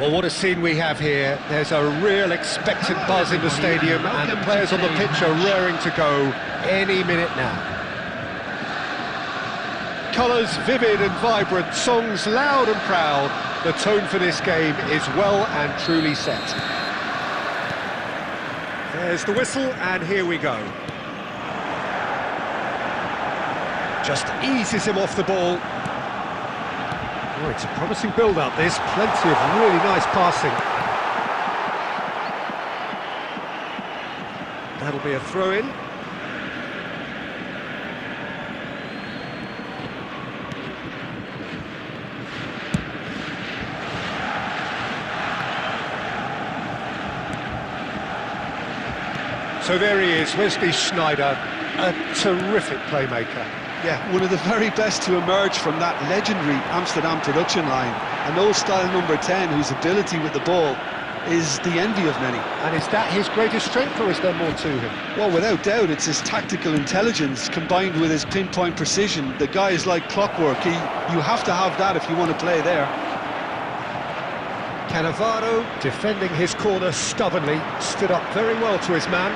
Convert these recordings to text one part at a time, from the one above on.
Well, what a scene we have here. There's a real expectant buzz in the stadium, and the players on the pitch are raring to go any minute now. Colours vivid and vibrant, songs loud and proud. The tone for this game is well and truly set. There's the whistle, and here we go. Just eases him off the ball. Oh, it's a promising build-up, this. Plenty of really nice passing. That'll be a throw-in. So there he is, Wesley Sneijder, a terrific playmaker. Yeah, one of the very best to emerge from that legendary Amsterdam production line. An old-style number 10 whose ability with the ball is the envy of many. And is that his greatest strength, or is there more to him? Well, without doubt, it's his tactical intelligence combined with his pinpoint precision. The guy is like clockwork. You have to have that if you want to play there. Cannavaro, defending his corner stubbornly, stood up very well to his man.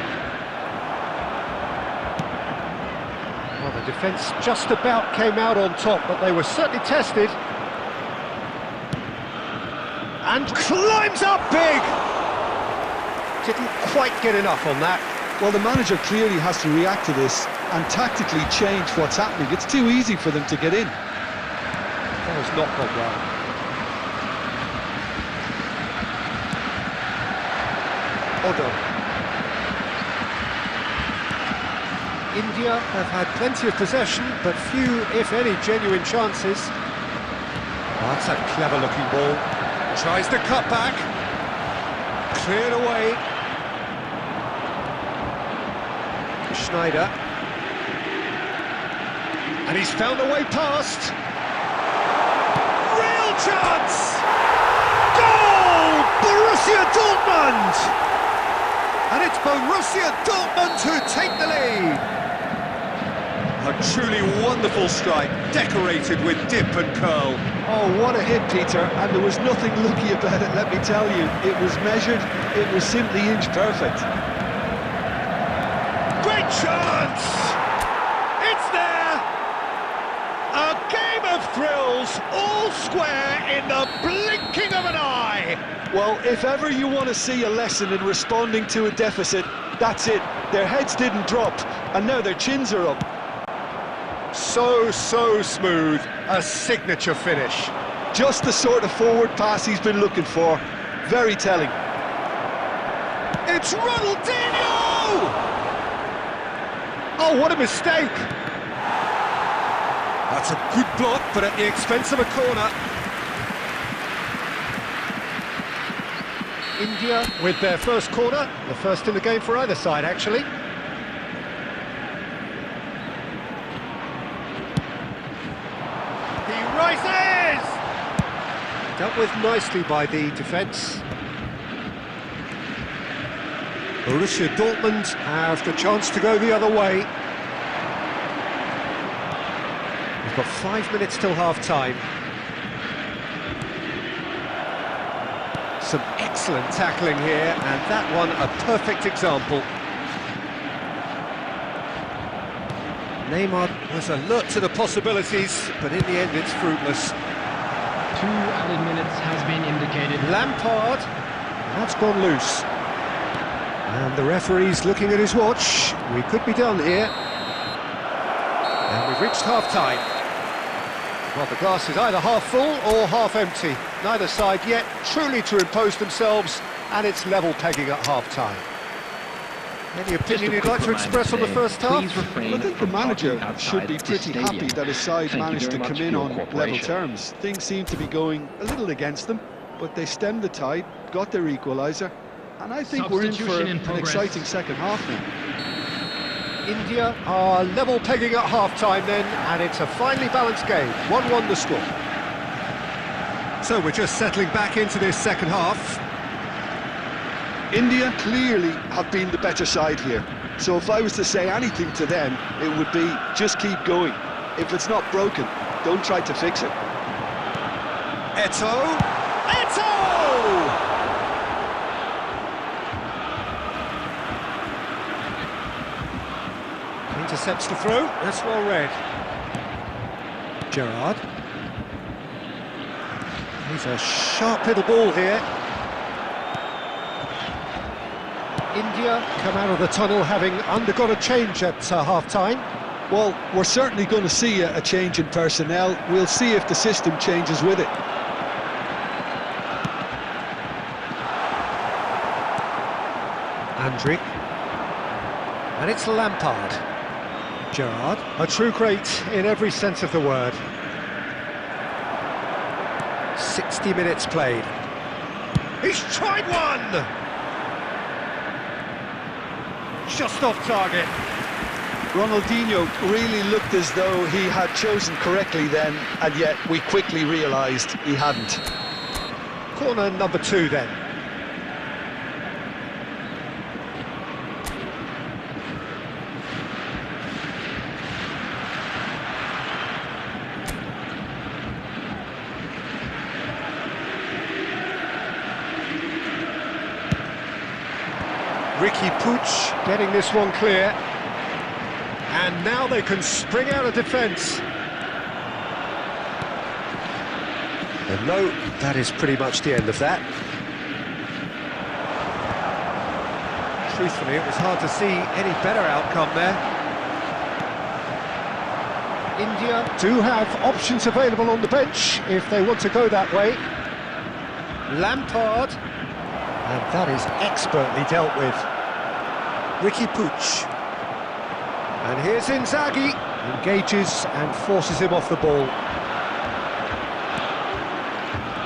Well, the defence just about came out on top, but they were certainly tested. And climbs up big! Didn't quite get enough on that. Well, the manager clearly has to react to this and tactically change what's happening. It's too easy for them to get in. That has not gone well. Odo. India have had plenty of possession, but few, if any, genuine chances. Oh, that's a clever-looking ball. Tries the cut back. Cleared away. Sneijder. And he's found a way past. Real chance! Goal! Borussia Dortmund! And it's Borussia Dortmund who take the lead. A truly wonderful strike, decorated with dip and curl. Oh, what a hit, Peter, and there was nothing lucky about it, let me tell you. It was measured, it was simply inch perfect. Great chance! It's there! A game of thrills, all square in the blinking of an eye! Well, if ever you want to see a lesson in responding to a deficit, that's it. Their heads didn't drop, and now their chins are up. So smooth, a signature finish. Just the sort of forward pass he's been looking for. Very telling. It's Ronaldinho! Oh, what a mistake! That's a good block, but at the expense of a corner. India with their first corner, the first in the game for either side, actually. He rises! Dealt with nicely by the defence. Borussia Dortmund have the chance to go the other way. We've got 5 minutes till half-time. Some excellent tackling here, and that one a perfect example. Neymar was alert to the possibilities, but in the end it's fruitless. 2 added minutes has been indicated. Lampard, that's gone loose. And the referee's looking at his watch. We could be done here. And we've reached half-time. Well, the glass is either half full or half empty. Neither side yet truly to impose themselves, and it's level pegging at half-time. Any opinion you'd like to express on the first half? I think the manager should be pretty happy that his side managed to come in on level terms. Things seem to be going a little against them, but they stemmed the tide, got their equaliser, and I think we're in for an exciting second half now. India are level pegging at half-time then, and it's a finely balanced game. 1-1 the score. So we're just settling back into this second half. India clearly have been the better side here. So if I was to say anything to them, it would be just keep going. If it's not broken, don't try to fix it. Eto'o! Intercepts the throw, that's well read. Gerrard. He's a sharp little ball here. India come out of the tunnel having undergone a change at half-time. Well, we're certainly going to see a change in personnel. We'll see if the system changes with it. Andrick. And it's Lampard. Gerrard, a true great in every sense of the word. 60 minutes played. He's tried one! Just off target. Ronaldinho really looked as though he had chosen correctly then, and yet we quickly realised he hadn't. Corner number 2 then. Ricky Puig getting this one clear. And now they can spring out of defence. And no, that is pretty much the end of that. Truthfully, it was hard to see any better outcome there. India do have options available on the bench if they want to go that way. Lampard. And that is expertly dealt with. Ricky Puig. And here's Inzaghi. Engages and forces him off the ball.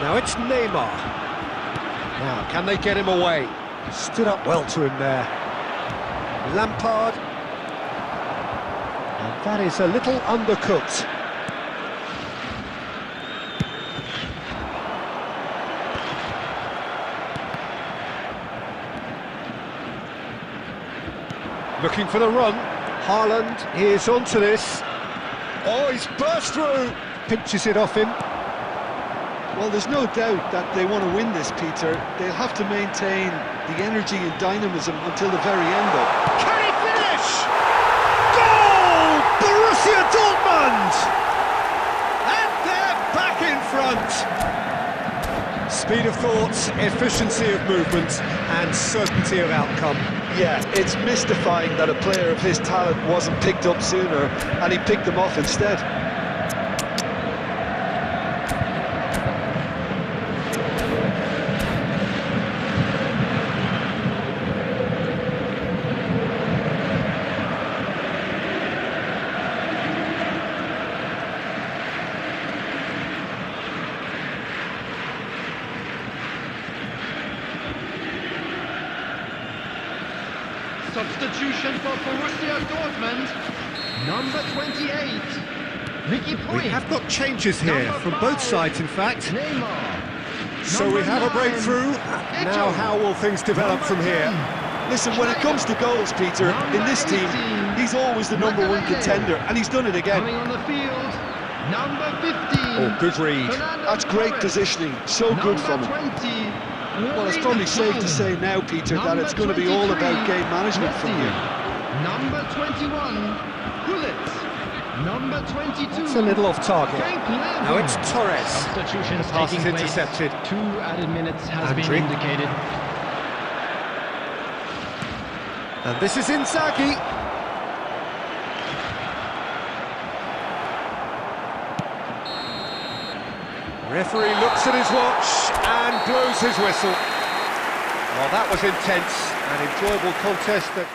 Now it's Neymar. Now, can they get him away? Stood up well to him there. Lampard. And that is a little undercooked. Looking for the run. Haaland is onto this. Oh, he's burst through. Pinches it off him. Well, there's no doubt that they want to win this, Peter. They'll have to maintain the energy and dynamism until the very end, though. Can he finish? Goal! Borussia Dortmund! And they're back in front! Speed of thought, efficiency of movement, and certainty of outcome. Yeah, it's mystifying that a player of his talent wasn't picked up sooner, and he picked them off instead. Substitution for Borussia Dortmund, number 28, Ricky Puig. We have got changes here Number from 5, both sides, in fact. Neymar. So we have a breakthrough. Now how will things develop from here? Listen, when it comes to goals, Peter, in this team, he's always the #1 contender, and he's done it again. Coming on the field, number 15. Oh, good read. That's great positioning, so good from him. Number 20. Well, it's probably safe to say now, Peter, that it's going to be all about game management from here. Number 21, Gullit. Number 22. It's a little off target. Frank Lampard. Now it's Torres. Substitutions The pass taking is place. intercepted. 2 added minutes has Andri. been indicated. And this is Inzaghi. Referee looks at his watch and blows his whistle. Well, that was intense, an enjoyable contest that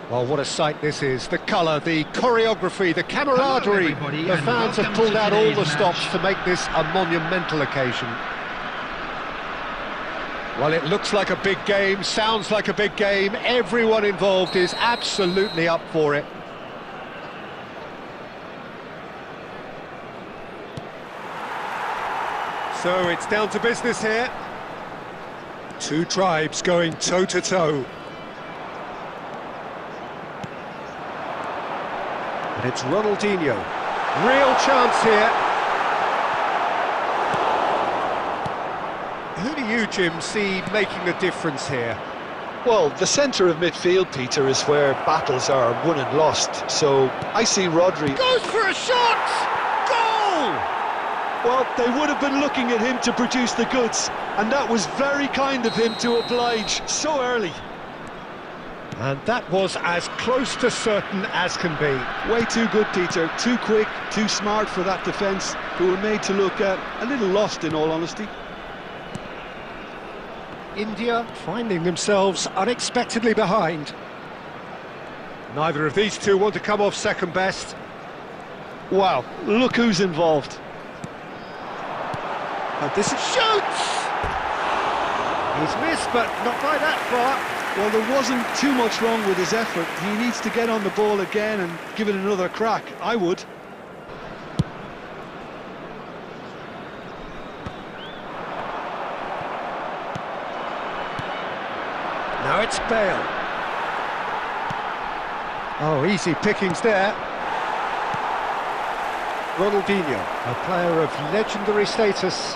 well, what a sight this is. The colour, the choreography, the camaraderie. The fans have pulled out all the stops to make this a monumental occasion. Well, it looks like a big game, sounds like a big game. Everyone involved is absolutely up for it. So it's down to business here. Two tribes going toe-to-toe. And it's Ronaldinho. Real chance here. Who do you, Jim, see making the difference here? Well, the centre of midfield, Peter, is where battles are won and lost. So I see Rodri. Goes for a shot! Goal! Well, they would have been looking at him to produce the goods, and that was very kind of him to oblige so early. And that was as close to certain as can be. Way too good, Peter. Too quick, too smart for that defence, who were made to look a little lost, in all honesty. India finding themselves unexpectedly behind. Neither of these two want to come off second best. Wow, look who's involved. And this is shoots! He's missed, but not by that far. Well, there wasn't too much wrong with his effort. He needs to get on the ball again and give it another crack. I would. Now it's Bale. Oh, easy pickings there. Ronaldinho, a player of legendary status.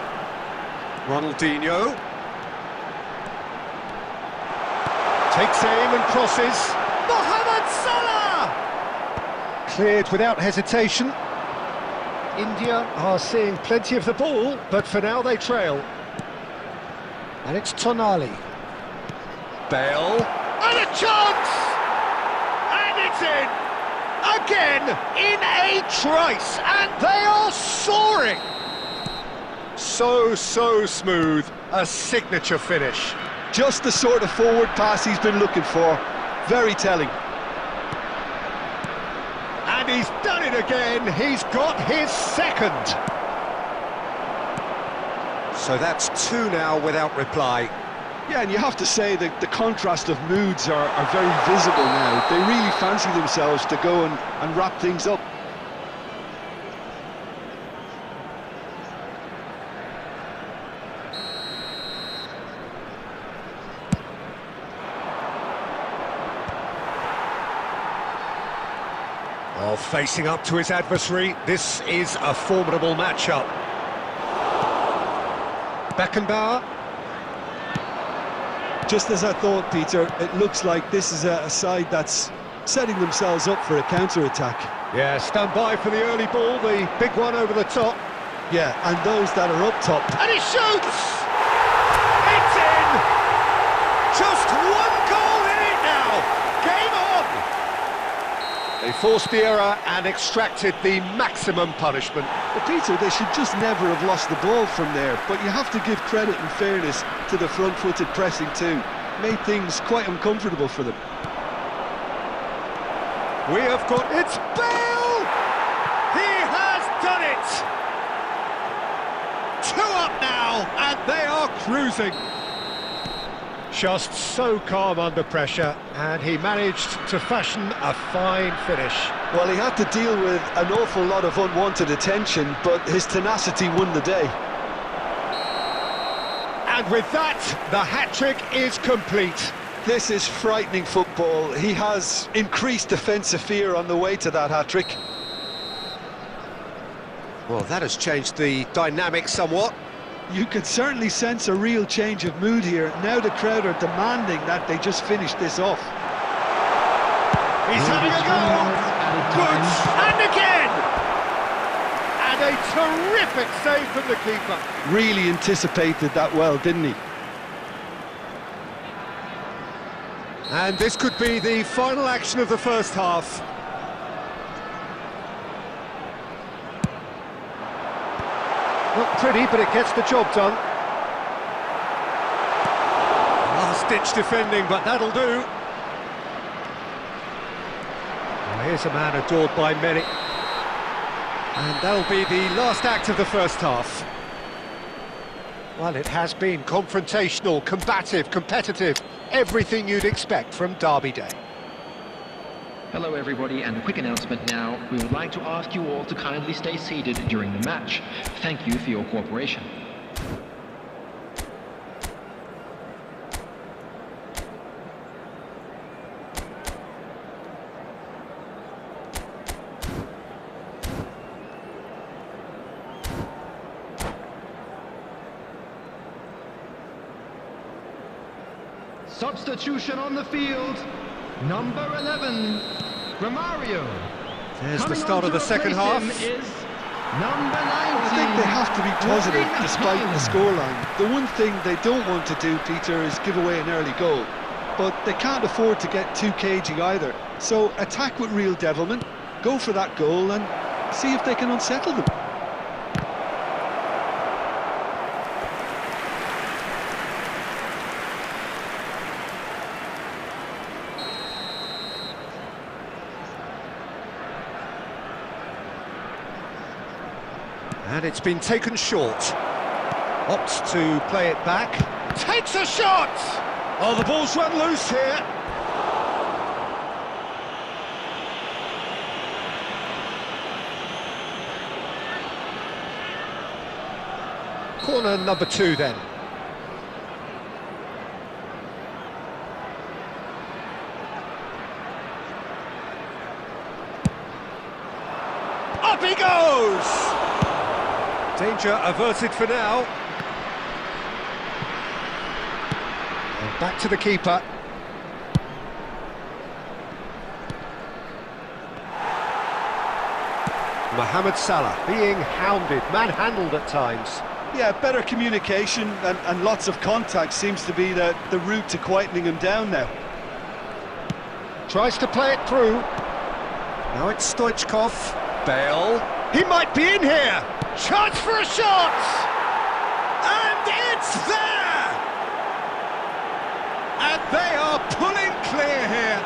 Ronaldinho takes aim and crosses. Mohamed Salah! Cleared without hesitation. India are seeing plenty of the ball, but for now they trail. And it's Tonali. Bale. And a chance! And it's in! Again, in a trice, and they are soaring! So smooth, a signature finish. Just the sort of forward pass he's been looking for. Very telling. And he's done it again, he's got his second. So that's two now without reply. Yeah, and you have to say that the contrast of moods are very visible now. They really fancy themselves to go and wrap things up. Well, facing up to his adversary, this is a formidable matchup. Beckenbauer. Just as I thought, Peter, it looks like this is a side that's setting themselves up for a counter-attack. Yeah, stand by for the early ball, the big one over the top. Yeah, and those that are up top. And he shoots! It's in! Just one goal in it now! Game on! They forced the error and extracted the maximum punishment. But Peter, they should just never have lost the ball from there, but you have to give credit and fairness to the front-footed pressing too. Made things quite uncomfortable for them. We have got... It's Bale! He has done it! 2 up now, and they are cruising. Just so calm under pressure, and he managed to fashion a fine finish. Well, he had to deal with an awful lot of unwanted attention, but his tenacity won the day. And with that, the hat-trick is complete. This is frightening football. He has increased defensive fear on the way to that hat-trick. Well, that has changed the dynamic somewhat. You could certainly sense a real change of mood here. Now the crowd are demanding that they just finish this off. He's having a go! Good! And again! And a terrific save from the keeper. Really anticipated that well, didn't he? And this could be the final action of the first half. Not pretty, but it gets the job done. Last-ditch defending, but that'll do. Well, here's a man adored by many. And that'll be the last act of the first half. Well, it has been confrontational, combative, competitive. Everything you'd expect from Derby Day. Hello everybody, and a quick announcement now. We would like to ask you all to kindly stay seated during the match. Thank you for your cooperation. Substitution on the field. Number 11, Romario. There's the start of the second half. Is Number 90. I think they have to be positive despite the scoreline. The one thing they don't want to do, Peter, is give away an early goal. But they can't afford to get too cagey either. So attack with real devilment, go for that goal and see if they can unsettle them. And it's been taken short. Opts to play it back. Takes a shot! Oh, the ball's run loose here. Corner number 2 then. Up he goes! Danger averted for now. And back to the keeper. Mohamed Salah being hounded, manhandled at times. Yeah, better communication and lots of contact seems to be the route to quietening him down now. Tries to play it through. Now it's Stoichkov. Bale. He might be in here. Chance for a shot! And it's there! And they are pulling clear here.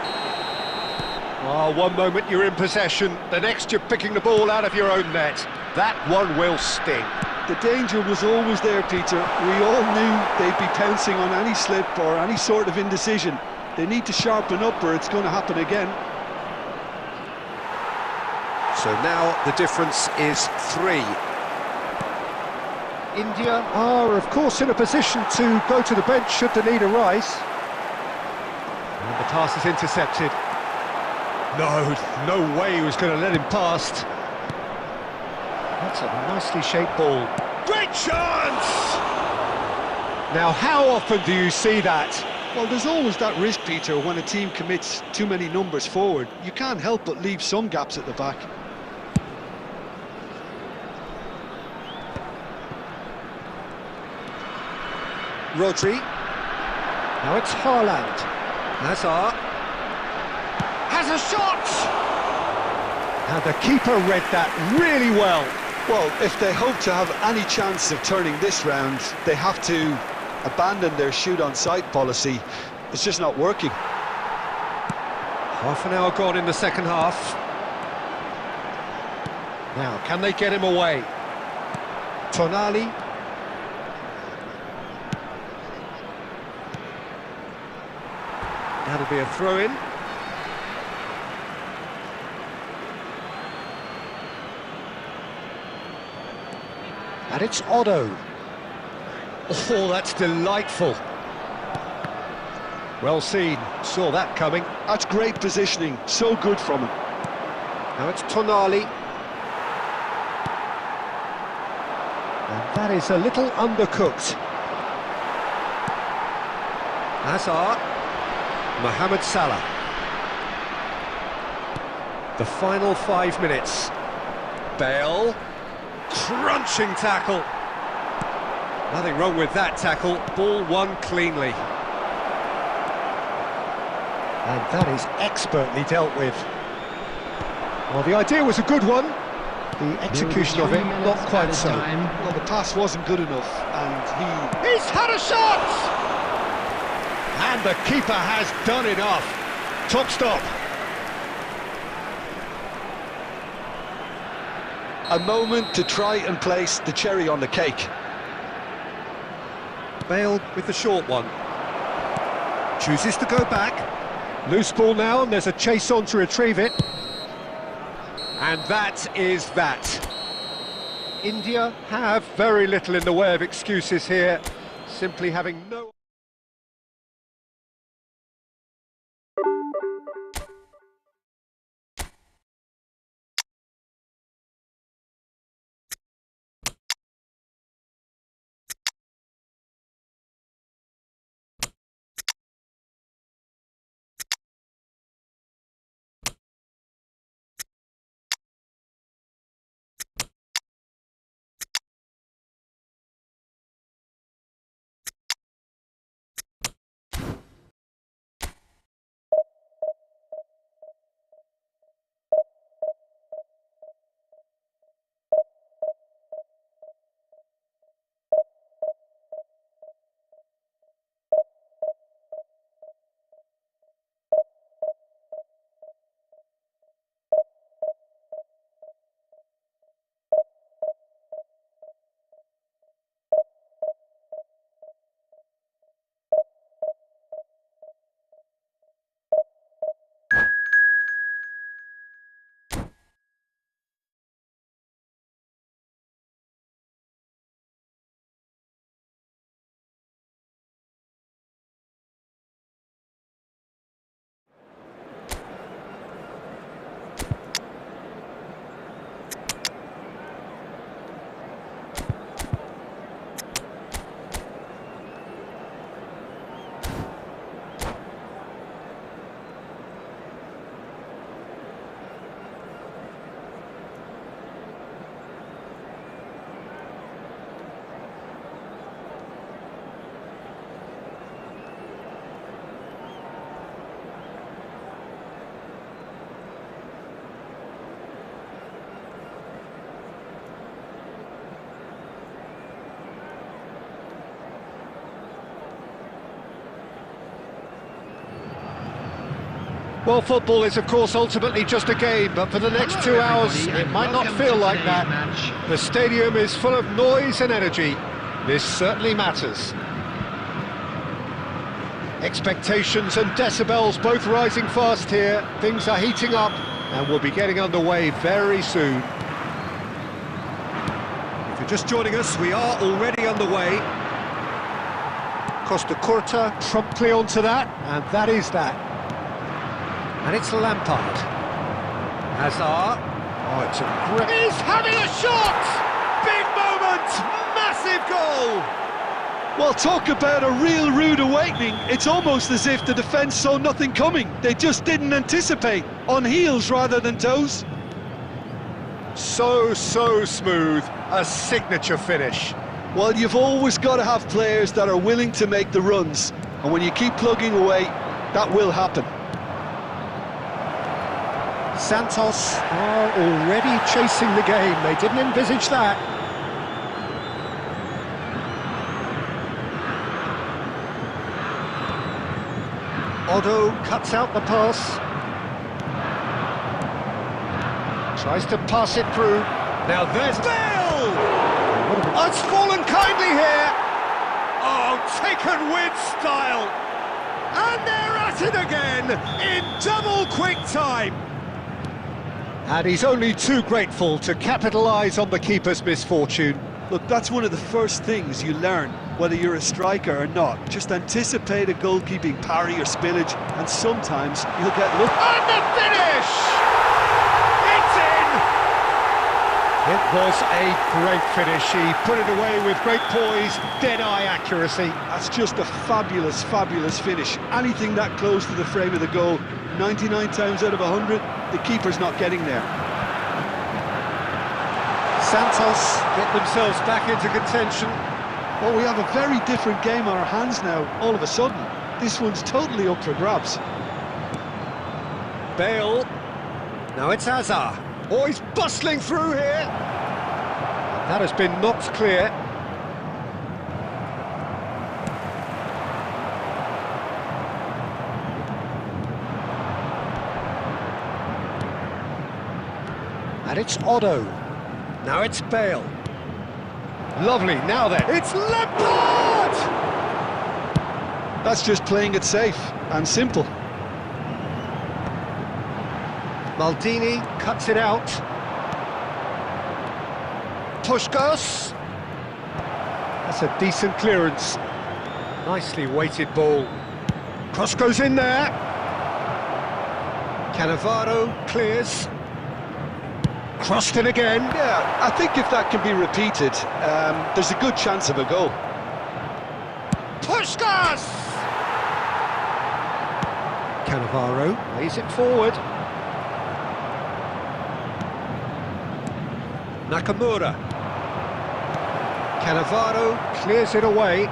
Oh, one moment you're in possession, the next you're picking the ball out of your own net. That one will sting. The danger was always there, Peter. We all knew they'd be pouncing on any slip or any sort of indecision. They need to sharpen up or it's going to happen again. So now the difference is 3. India are, of course, in a position to go to the bench should the need arise. And the pass is intercepted. No way he was going to let him past. That's a nicely shaped ball. Great chance! Now, how often do you see that? Well, there's always that risk, Peter, when a team commits too many numbers forward. You can't help but leave some gaps at the back. Rodri. Now it's Haaland. Hazard. Has a shot! And the keeper read that really well. Well, if they hope to have any chance of turning this round, they have to abandon their shoot-on-sight policy. It's just not working. Half an hour gone in the second half. Now, can they get him away? Tonali. That'll be a throw-in. And it's Otto. Oh, that's delightful. Well seen, saw that coming. That's great positioning, so good from him. Now it's Tonali. And that is a little undercooked. Hazard. Mohamed Salah. The final 5 minutes. Bale. Crunching tackle. Nothing wrong with that tackle. Ball won cleanly. And that is expertly dealt with. Well, the idea was a good one. The execution of it, not quite so. Well, the pass wasn't good enough, and He's had a shot! And the keeper has done enough. Top stop. a moment to try and place the cherry on the cake. Bale with the short one. Chooses to go back. Loose ball now, and there's a chase on to retrieve it. And that is that. India have very little in the way of excuses here, simply having no... Well, football is, of course, ultimately just a game, but for the next 2 hours, it might not feel like that. The stadium is full of noise and energy. This certainly matters. Expectations and decibels both rising fast here. Things are heating up, and we'll be getting underway very soon. If you're just joining us, we are already underway. Costa Curta promptly onto that, and that is that. And it's Lampard. Hazard. Oh, it's a great... He's having a shot! Big moment! Massive goal! Well, talk about a real rude awakening. It's almost as if the defence saw nothing coming. They just didn't anticipate. On heels rather than toes. So smooth. A signature finish. Well, you've always got to have players that are willing to make the runs. And when you keep plugging away, that will happen. Santos are already chasing the game. They didn't envisage that. Otto cuts out the pass. Tries to pass it through. Now there's Bale! Oh, it's fallen kindly here. Oh, taken with style. And they're at it again in double quick time. And he's only too grateful to capitalise on the keeper's misfortune. Look, that's one of the first things you learn, whether you're a striker or not. Just anticipate a goalkeeping parry or spillage, and sometimes you'll get lucky. And the finish! It's in! It was a great finish. He put it away with great poise, dead-eye accuracy. That's just a fabulous, fabulous finish. Anything that close to the frame of the goal, 99 times out of 100, the keeper's not getting there. Santos get themselves back into contention. Well, we have a very different game on our hands now, all of a sudden. This one's totally up for grabs. Bale. Now it's Hazard. Oh, he's bustling through here. That has been knocked clear. And it's Otto. Now it's Bale. Lovely, now then, it's Lampard! That's just playing it safe and simple. Maldini cuts it out. Puskás. That's a decent clearance. Nicely weighted ball. Cross goes in there. Cannavaro clears. Crossed it again. Yeah, I think if that can be repeated, there's a good chance of a goal. Puskás! Cannavaro lays it forward. Nakamura. Cannavaro clears it away.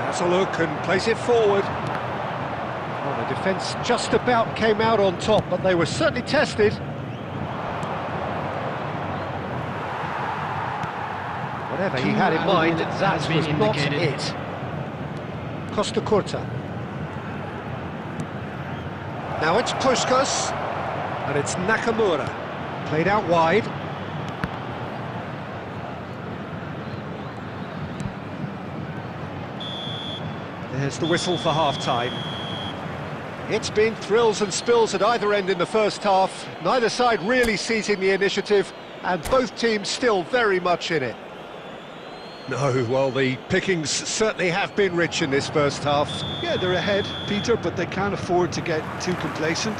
Has a look and plays it forward. Well, the defence just about came out on top, but they were certainly tested. Whatever he had in mind, that was not it. Costa Curta. Now it's Puskás, and it's Nakamura. Played out wide. There's the whistle for half-time. It's been thrills and spills at either end in the first half. Neither side really seizing the initiative, and both teams still very much in it. No, well, the pickings certainly have been rich in this first half. Yeah, they're ahead, Peter, but they can't afford to get too complacent.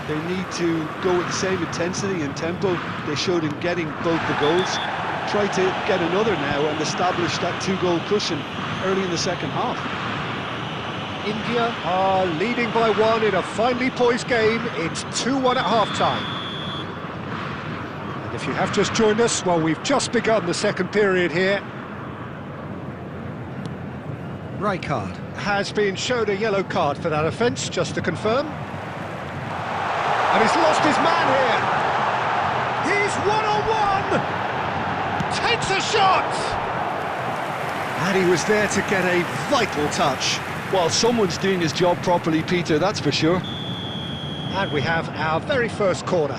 They need to go with the same intensity and tempo they showed in getting both the goals. Try to get another now and establish that two-goal cushion early in the second half. India are leading by one in a finely poised game. It's 2-1 at half-time. And if you have just joined us, well, we've just begun the second period here. Rijkaard has been shown a yellow card for that offence, just to confirm. And he's lost his man here. He's one-on-one! Takes a shot! And he was there to get a vital touch. Well, someone's doing his job properly, Peter, that's for sure. And we have our very first corner.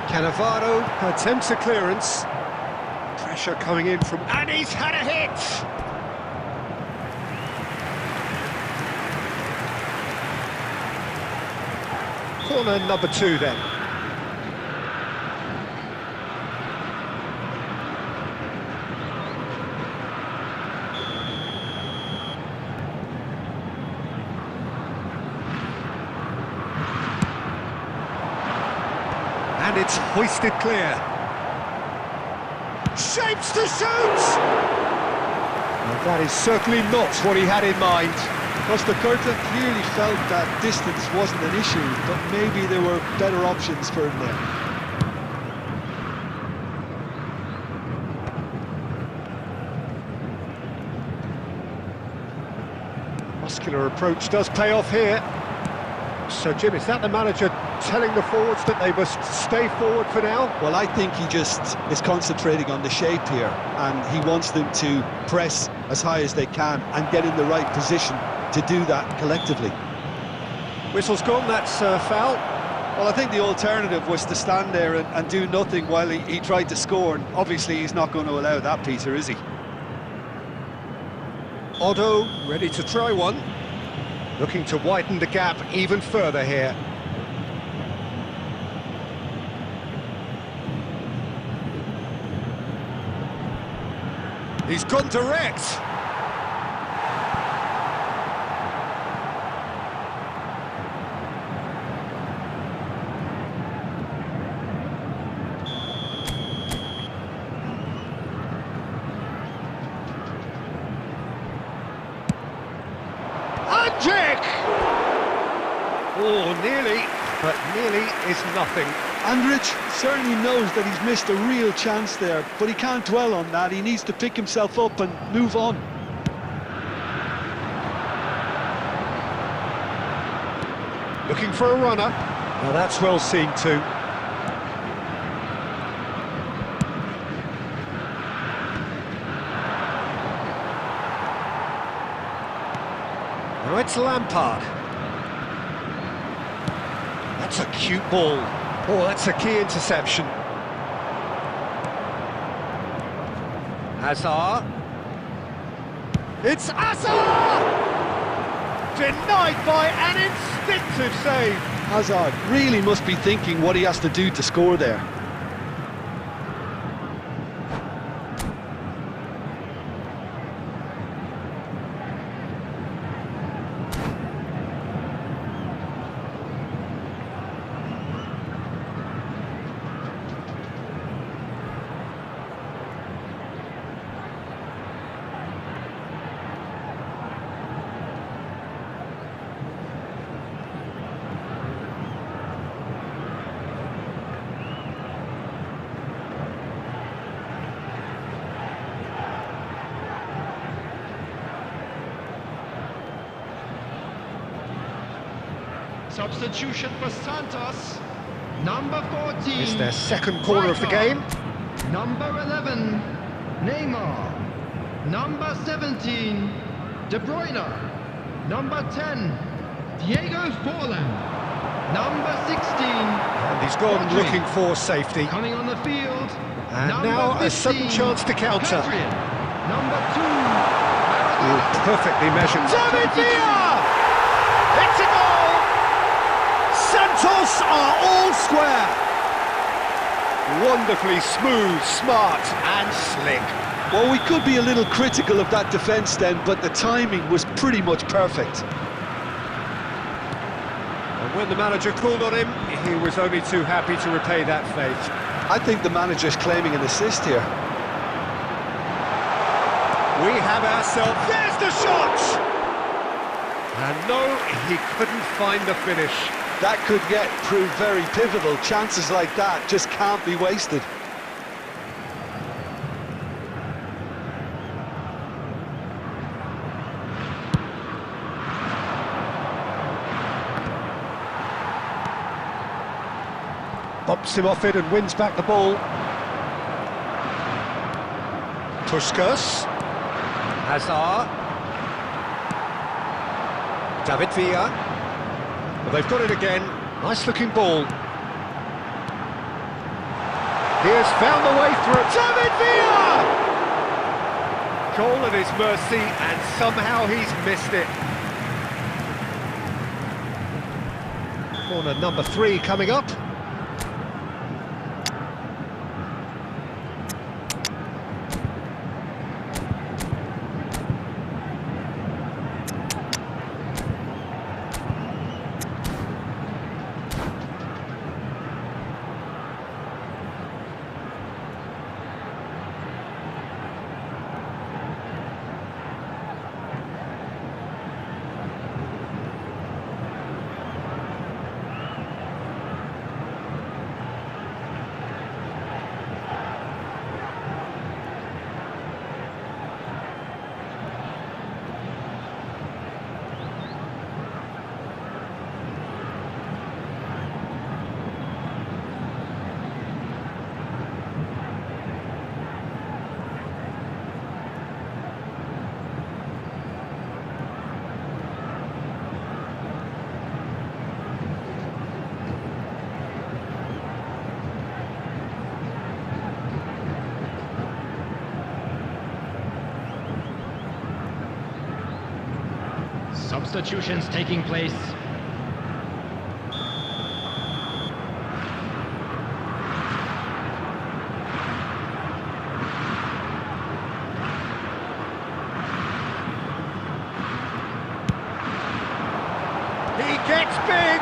Cannavaro attempts a clearance. Pressure coming in from... And he's had a hit! Corner number 2 then. And it's hoisted clear. Shapes to shoot! Well, that is certainly not what he had in mind. Curta clearly felt that distance wasn't an issue, but maybe there were better options for him there. Muscular approach does pay off here. So, Jim, is that the manager telling the forwards that they must stay forward for now? Well, I think he just is concentrating on the shape here, and he wants them to press as high as they can and get in the right position to do that collectively. Whistle's gone, that's foul. Well, I think the alternative was to stand there and do nothing while he tried to score, and obviously he's not going to allow that, Peter, is he? Otto ready to try one. Looking to widen the gap even further here. He's gone direct. Oh, nearly, but nearly is nothing. Andrich certainly knows that he's missed a real chance there, but he can't dwell on that. He needs to pick himself up and move on. Looking for a runner. Well, that's well seen too. Now it's Lampard. That's a cute ball. Oh, that's a key interception. Hazard. It's Hazard! Denied by an instinctive save. Hazard really must be thinking what he has to do to score there. Substitution for Santos. Number 14. It's their second corner of the game. Number 11, Neymar. Number 17, De Bruyne. Number 10, Diego Forlan. Number 16. And he's gone Rodri. looking for safety. Coming on the field. And number now 15, a sudden chance to counter. Adrian. Number 2. Oh, perfectly measured. David Villa! It's a goal! Santos are all square. Wonderfully smooth, smart and slick. Well, we could be a little critical of that defence then, but the timing was pretty much perfect. And when the manager called on him, he was only too happy to repay that faith. I think the manager's claiming an assist here. We have ourselves... There's the shot! And no, he couldn't find the finish. That could yet prove very pivotal. Chances like that just can't be wasted. keeps him off it and wins back the ball. Puskas. Hazard. David Villa. Well, they've got it again. Nice looking ball. He has found the way through. David Villa! Goal at his mercy, and somehow he's missed it. Corner number 3 coming up. Substitutions taking place. He gets big!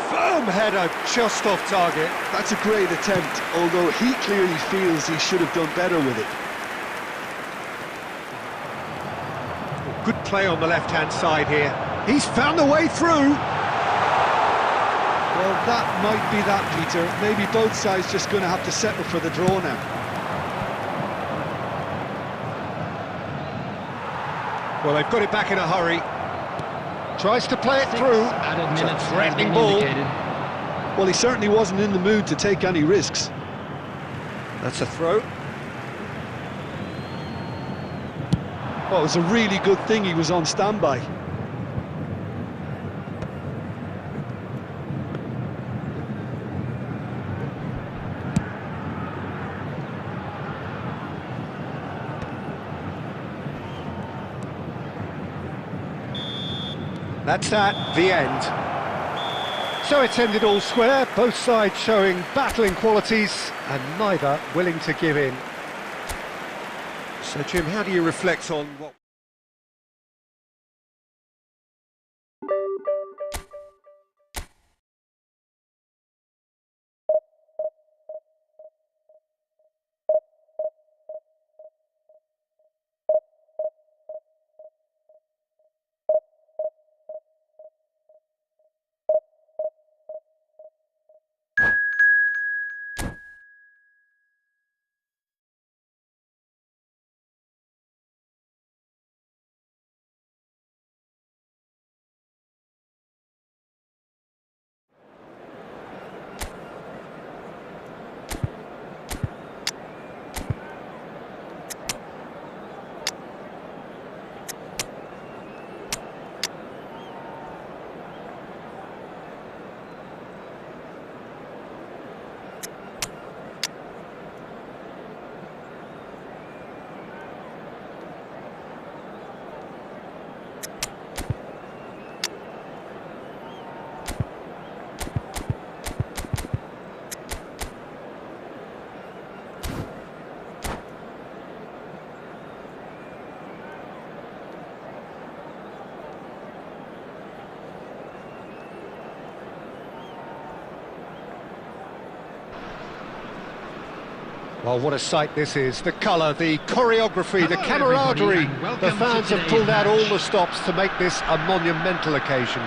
Firm header, just off target. That's a great attempt, although he clearly feels he should have done better with it. Good play on the left-hand side here. He's found the way through. Well, that might be that, Peter. Maybe both sides just going to have to settle for the draw now. Well, they've got it back in a hurry. Tries to play it through. Added It's a minutes threatening have been ball. indicated. Well, he certainly wasn't in the mood to take any risks. That's a throw. Well, it was a really good thing he was on standby. That's that, the end. So it's ended all square, both sides showing battling qualities and neither willing to give in. So Jim, how do you reflect on what... Well, what a sight this is. The colour, the choreography, the camaraderie. The fans have pulled out all the stops to make this a monumental occasion.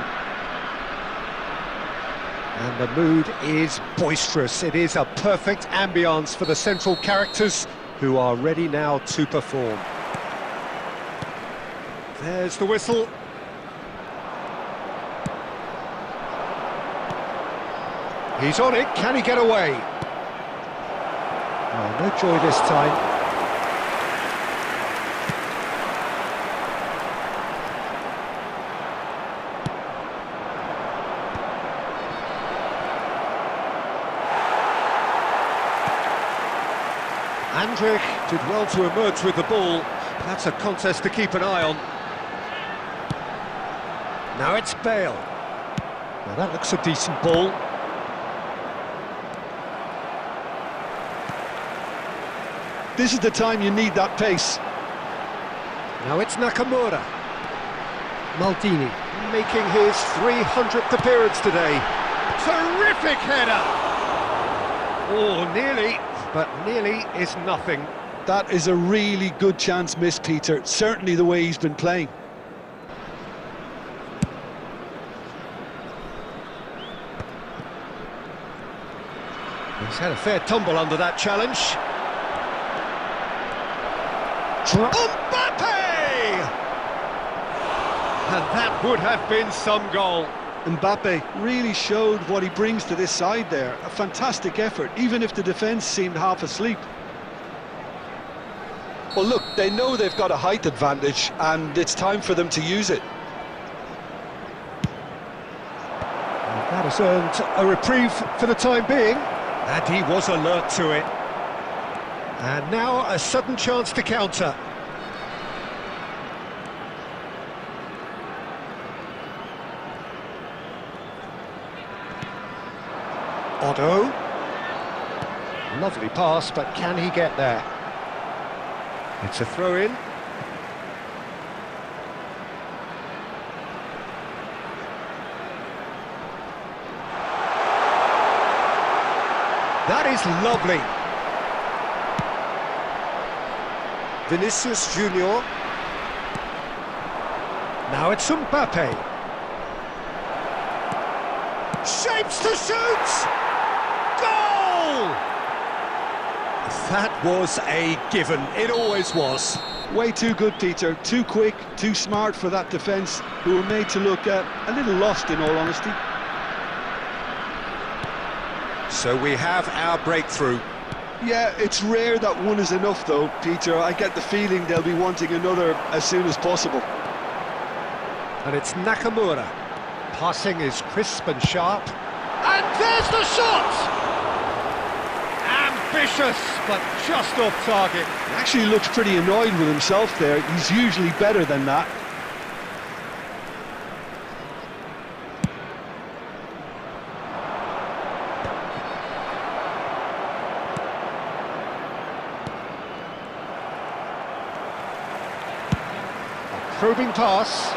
And the mood is boisterous. It is a perfect ambience for the central characters who are ready now to perform. There's the whistle. He's on it, can he get away? Oh, no joy this time. Andrich did well to emerge with the ball. That's a contest to keep an eye on. Now it's Bale. Now that looks a decent ball. This is the time you need that pace. Now it's Nakamura. Maldini making his 300th appearance today. Terrific header! Oh, nearly, but nearly is nothing. That is a really good chance missed, Peter. Certainly the way he's been playing. He's had a fair tumble under that challenge. Mbappe! And that would have been some goal. Mbappe really showed what he brings to this side there. A fantastic effort, even if the defence seemed half asleep. Well, look, they know they've got a height advantage, and it's time for them to use it. That has earned a reprieve for the time being, and he was alert to it. And now a sudden chance to counter. Otto. Lovely pass, but can he get there? It's a throw-in. That is lovely. Vinicius Junior. Now it's Mbappe. Shapes to shoot! Goal! That was a given. It always was. Way too good, Peter. Too quick, too smart for that defence, who were made to look a little lost, in all honesty. So we have our breakthrough. Yeah, it's rare that one is enough, though, Peter. I get the feeling they'll be wanting another as soon as possible. And it's Nakamura. Passing is crisp and sharp. And there's the shot! Ambitious, but just off target. He actually looks pretty annoyed with himself there. He's usually better than that. Probing pass.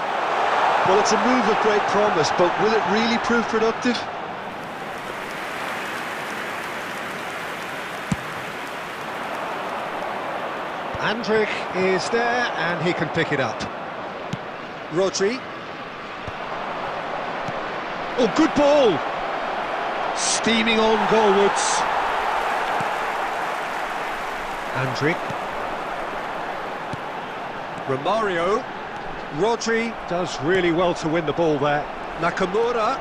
Well, it's a move of great promise, but will it really prove productive? Andrich is there, and he can pick it up. Rodri. Oh, good ball! Steaming on goalwards. Andrich. Romario. Rodri does really well to win the ball there. Nakamura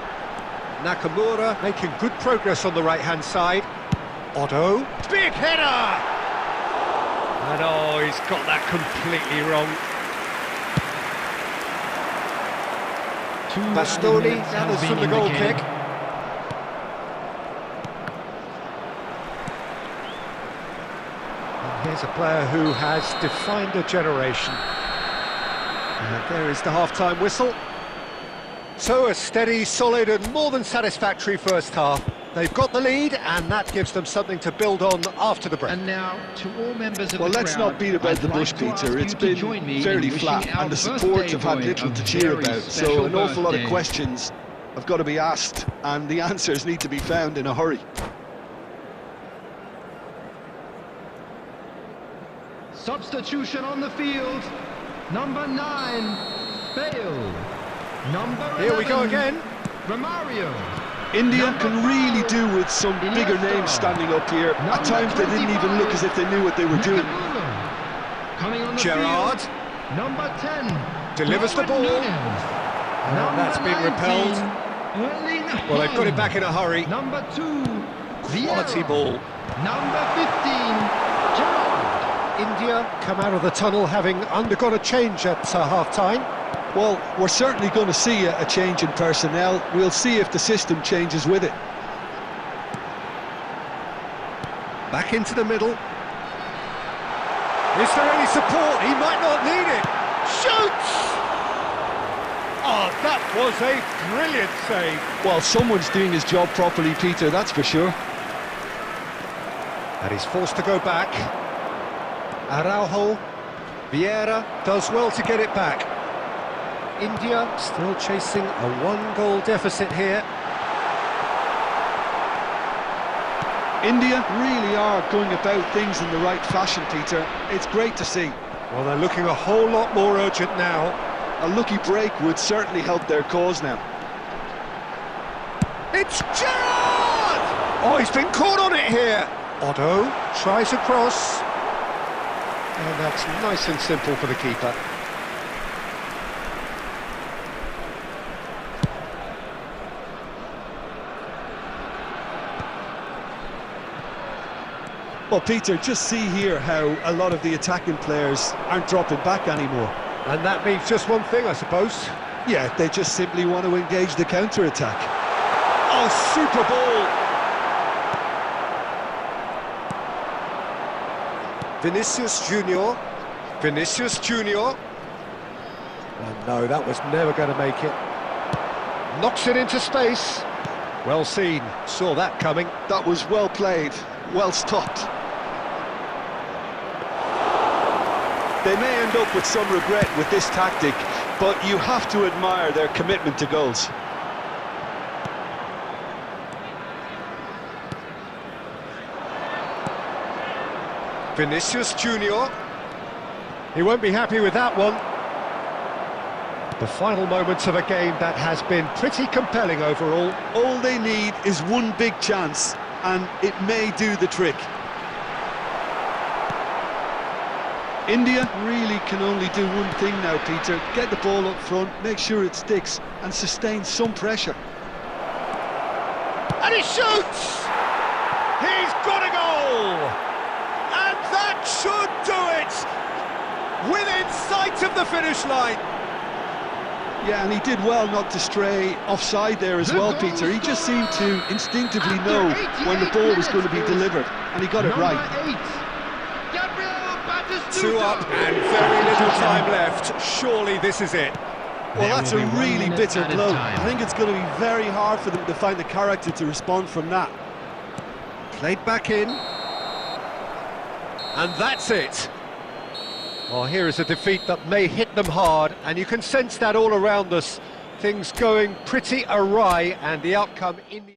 making good progress on the right-hand side. Otto. Big header! And oh, he's got that completely wrong. Bastoni gathers from the goal kick. And here's a player who has defined a generation. And there is the half-time whistle. So a steady, solid and more than satisfactory first half. They've got the lead, and that gives them something to build on after the break. And now, to all members of well, the let's crowd, not beat about the bush, Peter. It's been fairly flat, and the support have had little to cheer about. So an awful lot of questions have got to be asked, and the answers need to be found in a hurry. Substitution on the field. Number 9, Bale. Number 11, Here we go again. Romario. India can really do with some bigger names standing up here. At times they didn't even look as if they knew what they were doing. Coming on the Gerrard. field. Number 10. Delivers the ball. And that's been repelled. Well, they've got it back in a hurry. Number 2, Quality ball. Number 15, Gerard. India come out of the tunnel having undergone a change at half-time. Well, we're certainly going to see a change in personnel. We'll see if the system changes with it. Back into the middle. Is there any support? He might not need it. Shoots! Oh, that was a brilliant save. Well, someone's doing his job properly, Peter, that's for sure. And he's forced to go back. Araujo. Vieira does well to get it back. India still chasing a one-goal deficit here. India really are going about things in the right fashion, Peter. It's great to see. Well, they're looking a whole lot more urgent now. A lucky break would certainly help their cause now. It's Gerard! Oh, he's been caught on it here. Otto tries a cross. And that's nice and simple for the keeper. Well, Peter, just see here how a lot of the attacking players aren't dropping back anymore. And that means just one thing, I suppose. Yeah, they just simply want to engage the counter-attack. Oh, super ball! Vinicius Junior. Vinicius Junior. And no, that was never going to make it. Knocks it into space. Well seen, saw that coming. That was well played, well stopped. They may end up with some regret with this tactic, but you have to admire their commitment to goals. Vinicius Junior. He won't be happy with that one. The final moments of a game that has been pretty compelling overall. All they need is one big chance, and it may do the trick. India really can only do one thing now, Peter. Get the ball up front, make sure it sticks, and sustain some pressure. And he shoots! He's got a goal! And that should do it! Within sight of the finish line! Yeah, and he did well not to stray offside there as well, Peter. He just seemed to instinctively know when the ball was going to be delivered, and he got it right. 2 up and very little time left. Surely this is it. Well, that's a really bitter blow. I think it's going to be very hard for them to find the character to respond from that. Played back in. And that's it. Oh, here is a defeat that may hit them hard, and you can sense that all around us. Things going pretty awry, and the outcome in the...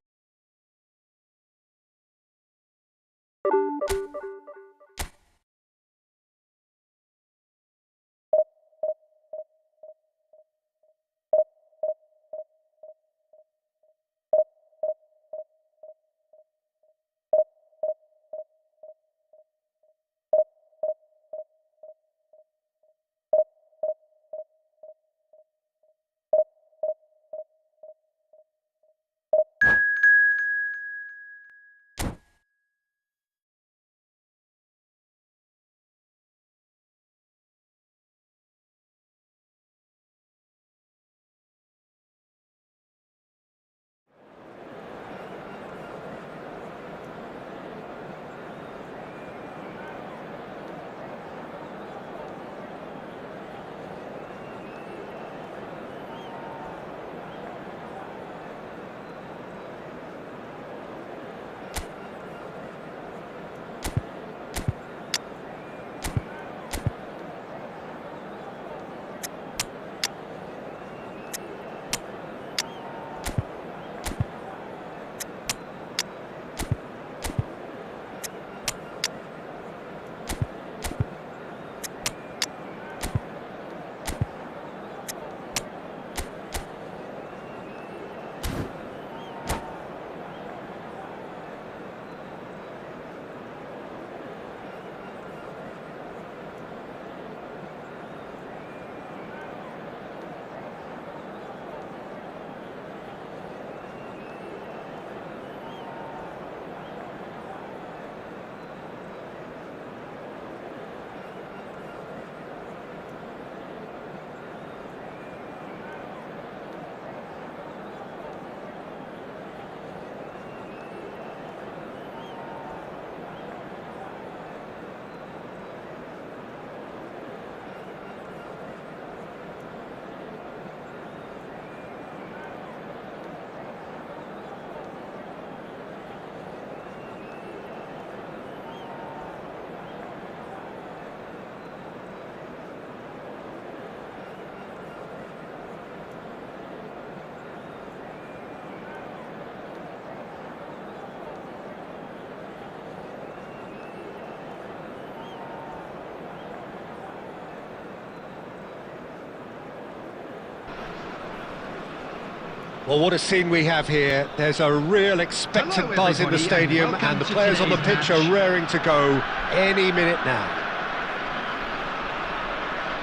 Well, what a scene we have here. There's a real expectant Hello, buzz in the everybody, stadium, and and the welcome to players on the today's pitch are match. raring to go any minute now.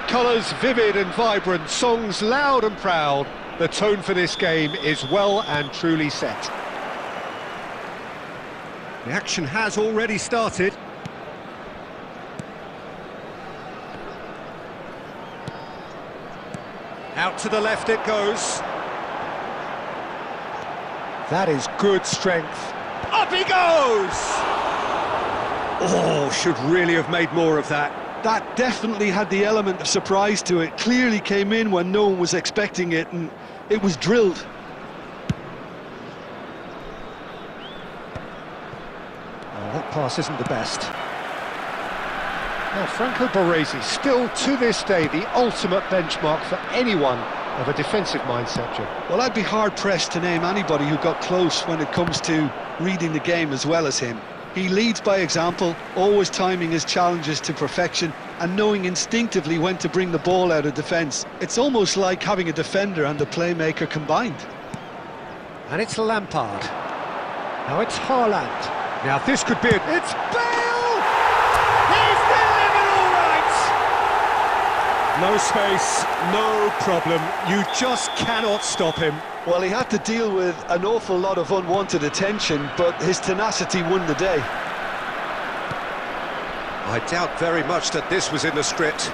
Colours vivid and vibrant, songs loud and proud. The tone for this game is well and truly set. The action has already started. Out to the left it goes. That is good strength. Up he goes! Oh, should really have made more of that. That definitely had the element of surprise to it. Clearly came in when no one was expecting it, and it was drilled. Oh, that pass isn't the best. Now, Franco Baresi, still to this day, the ultimate benchmark for anyone of a defensive mindset, Jim. Well, I'd be hard-pressed to name anybody who got close when it comes to reading the game as well as him. He leads by example, always timing his challenges to perfection and knowing instinctively when to bring the ball out of defence. It's almost like having a defender and a playmaker combined. And it's Lampard. Now it's Haaland. Now this could be it. It's Bale! He's delivered all right! No space, no problem. You just cannot stop him. Well, he had to deal with an awful lot of unwanted attention, but his tenacity won the day. I doubt very much that this was in the script.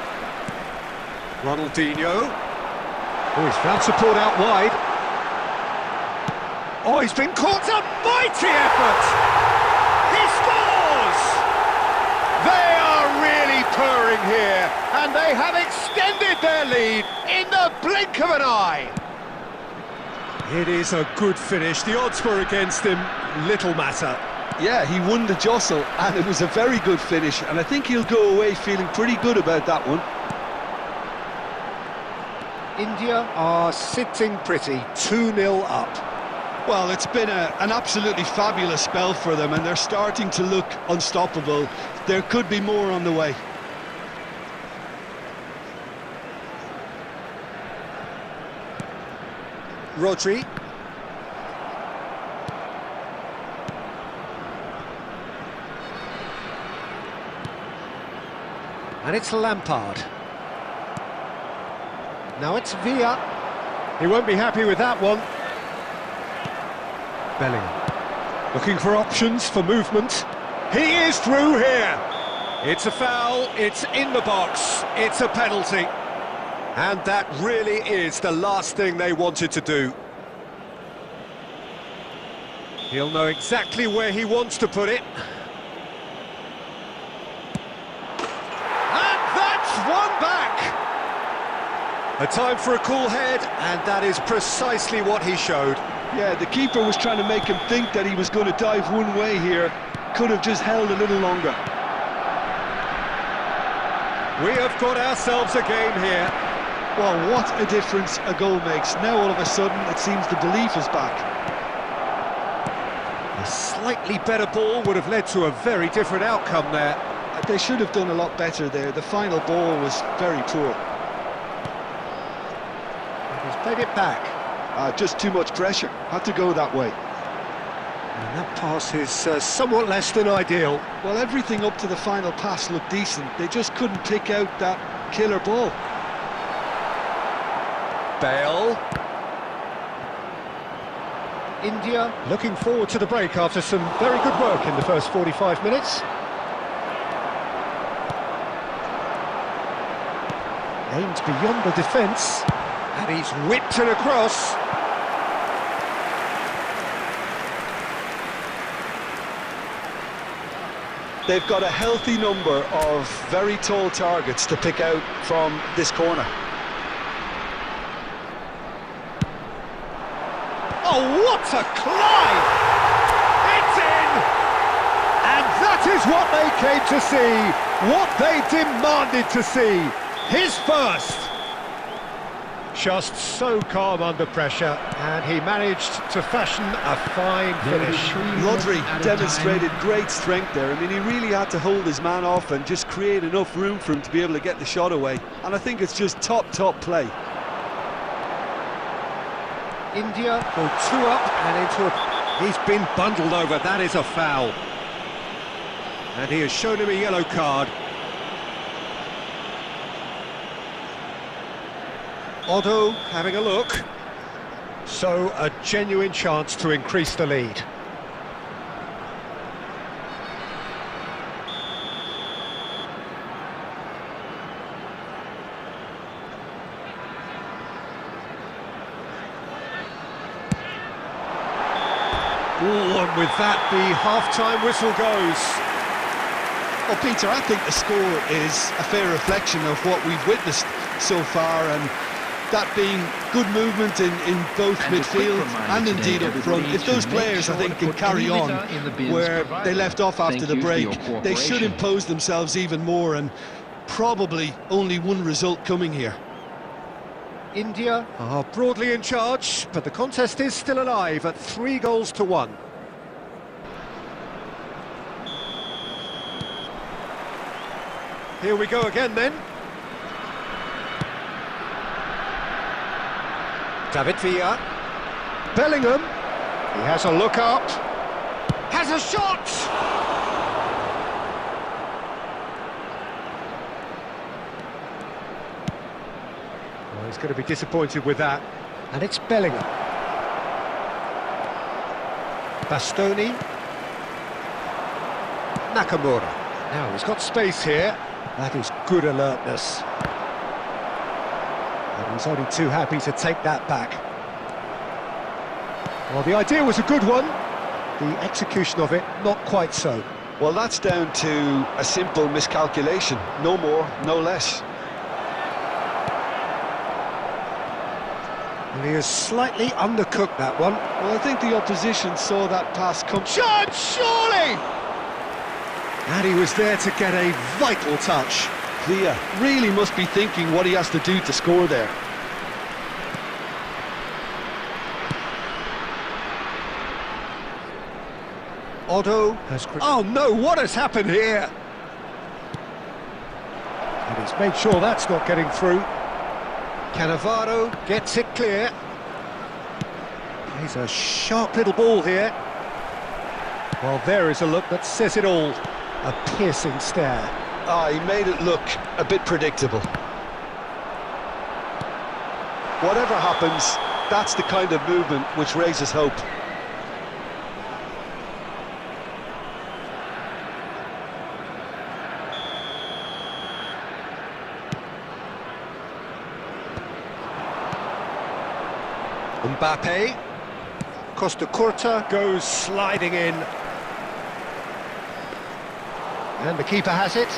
Ronaldinho. Oh, he's found support out wide. Oh, he's been caught up. Mighty effort! He scores! They are really purring here, and they have extended their lead in the blink of an eye. It is a good finish. The odds were against him. Little matter. Yeah, he won the jostle, and it was a very good finish, and I think he'll go away feeling pretty good about that one. India are sitting pretty, 2-0 up. Well, it's been an absolutely fabulous spell for them, and they're starting to look unstoppable. There could be more on the way. Rodri. And it's Lampard. Now it's Villa. He won't be happy with that one. Bellingham. Looking for options for movement. He is through here. It's a foul, it's in the box, it's a penalty. And that really is the last thing they wanted to do. He'll know exactly where he wants to put it. And that's one back! A time for a cool head, and that is precisely what he showed. Yeah, the keeper was trying to make him think that he was going to dive one way here. Could have just held a little longer. We have got ourselves a game here. Well, what a difference a goal makes. Now all of a sudden it seems the belief is back. A slightly better ball would have led to a very different outcome there. They should have done a lot better there. The final ball was very poor. He's played it back. Just too much pressure. Had to go that way. And that pass is somewhat less than ideal. Well, everything up to the final pass looked decent. They just couldn't pick out that killer ball. Bale. India looking forward to the break after some very good work in the first 45 minutes. Aimed beyond the defence, and he's whipped it across. They've got a healthy number of very tall targets to pick out from this corner. Oh, what a climb! It's in! And that is what they came to see, what they demanded to see. His first! Just so calm under pressure, and he managed to fashion a fine finish. Rodri demonstrated great strength there. I mean, he really had to hold his man off and just create enough room for him to be able to get the shot away. And I think it's just top play. India go 2 up and into a... He's been bundled over, that is a foul. And he has shown him a yellow card. Otto having a look. So, a genuine chance to increase the lead. Oh, and with that, the half-time whistle goes. Well, Peter, I think the score is a fair reflection of what we've witnessed so far, and that being good movement in both midfield and indeed up front. If those players, I think, can carry on where they left off after the break, they should impose themselves even more, and probably only one result coming here. India are broadly in charge, but the contest is still alive at 3-1. Here we go again then. David Villa. Bellingham. He has a look up. Has a shot! Well, he's going to be disappointed with that. And it's Bellingham. Bastoni. Nakamura. Now, he's got space here. That is good alertness. And he's only too happy to take that back. Well, the idea was a good one. The execution of it, not quite so. Well, that's down to a simple miscalculation. No more, no less. And he has slightly undercooked that one. Well, I think the opposition saw that pass come... Shot, surely! And he was there to get a vital touch. Villa really must be thinking what he has to do to score there. Otto has... Oh no, what has happened here? And he's made sure that's not getting through. Cannavaro gets it clear. He's a sharp little ball here. Well, there is a look that says it all. A piercing stare. Ah, he made it look a bit predictable. Whatever happens, that's the kind of movement which raises hope. Mbappe. Costa Curta goes sliding in. And the keeper has it.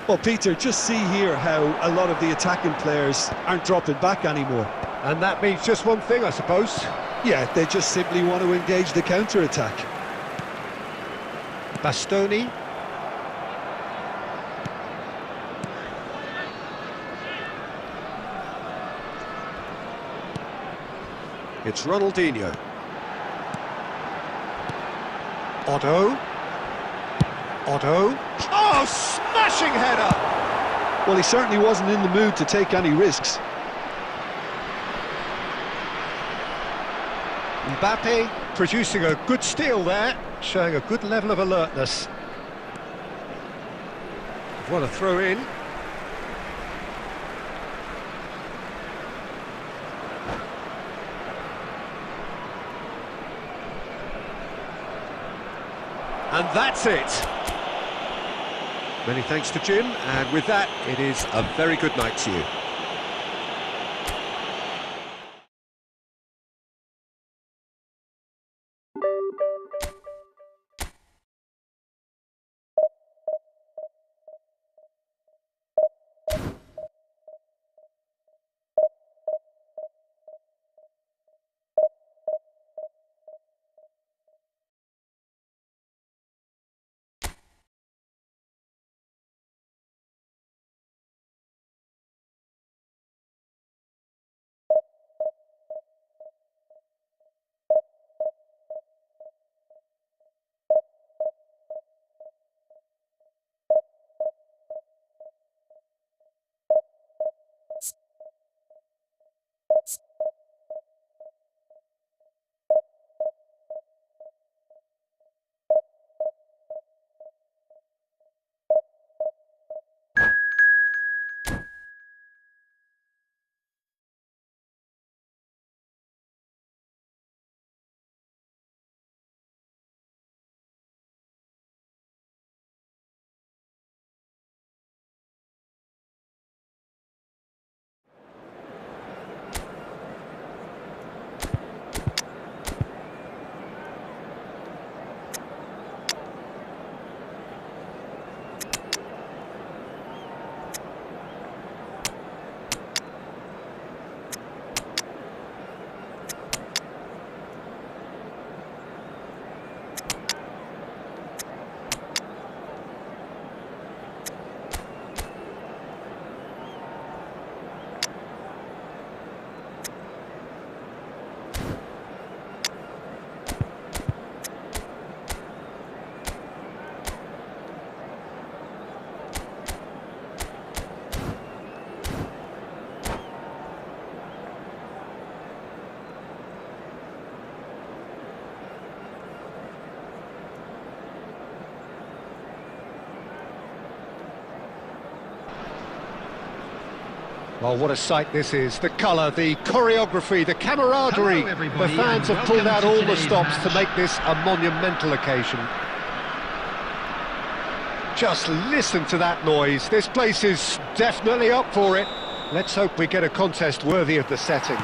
Well, Peter, just see here how a lot of the attacking players aren't dropping back anymore. And that means just one thing, I suppose. Yeah, they just simply want to engage the counter-attack. Bastoni. It's Ronaldinho. Otto. Otto. Oh, smashing header! Well, he certainly wasn't in the mood to take any risks. Mbappe producing a good steal there, showing a good level of alertness. What a throw in. And that's it. Many thanks to Jim, and with that, it is a very good night to you. Well, what a sight this is. The colour, the choreography, the camaraderie. Hello, everybody, The fans and have pulled out welcome to all the today's stops to match. make this a monumental occasion. Just listen to that noise. This place is definitely up for it. Let's hope we get a contest worthy of the setting.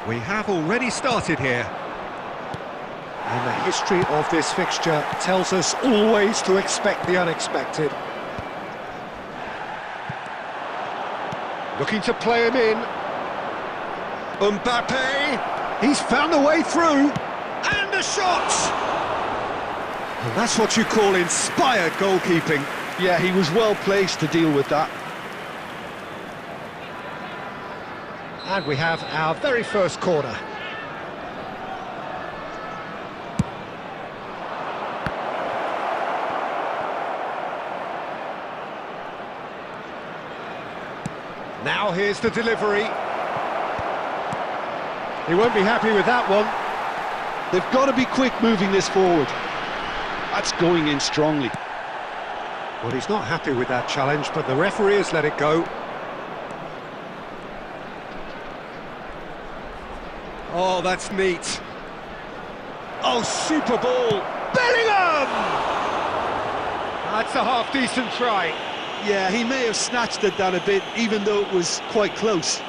We have already started here. And the history of this fixture tells us always to expect the unexpected. Looking to play him in. Mbappe, he's found a way through, and a shot! And that's what you call inspired goalkeeping. Yeah, he was well placed to deal with that. And we have our very first corner. Now here's the delivery. He won't be happy with that one. They've got to be quick moving this forward. That's going in strongly. Well, he's not happy with that challenge, but the referee has let it go. Oh, that's neat. Oh, super ball. Bellingham! That's a half-decent try. Yeah, he may have snatched at that a bit, even though it was quite close.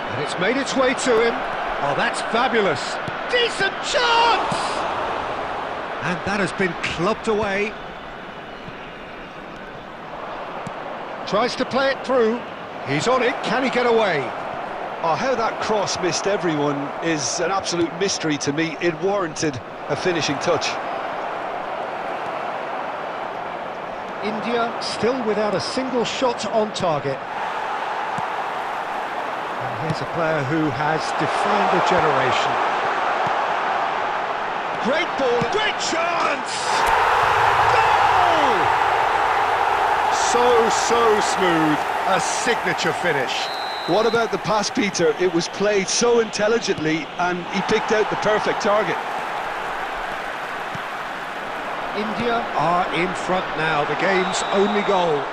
And it's made its way to him. Oh, that's fabulous. Decent chance! And that has been clubbed away. Tries to play it through. He's on it. Can he get away? Oh, how that cross missed everyone is an absolute mystery to me. It warranted a finishing touch. India still without a single shot on target. And here's a player who has defined a generation. Great ball, great chance! Goal! So smooth. A signature finish. What about the pass, Peter? It was played so intelligently and he picked out the perfect target. India are in front now, the game's only goal.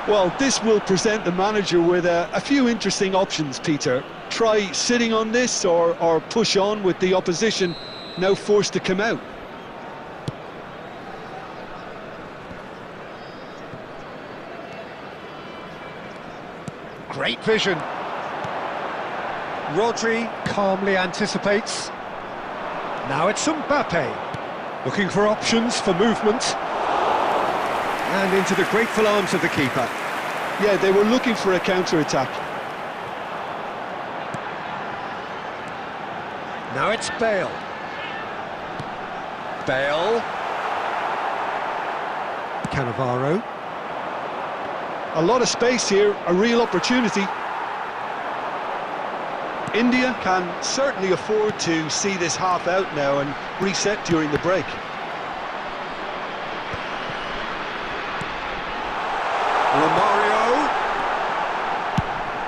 Well, this will present the manager with a few interesting options, Peter. Try sitting on this or push on with the opposition now forced to come out. Great vision. Rodri calmly anticipates. Now it's Mbappe, looking for options for movement. And into the grateful arms of the keeper. Yeah, they were looking for a counter-attack. Now it's Bale. Bale. Cannavaro. A lot of space here, a real opportunity. India can certainly afford to see this half out now and reset during the break. Romario.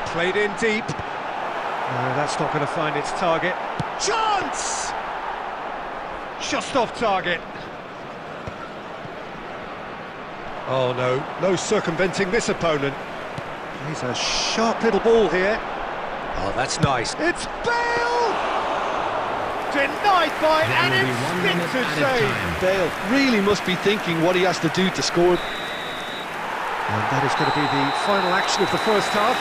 Played in deep. No, that's not going to find its target. Chance! Just off target. Oh no, no circumventing this opponent. He's a sharp little ball here. Oh, that's nice. It's Bale! Denied by an instinctive save. Bale really must be thinking what he has to do to score. And that is going to be the final action of the first half.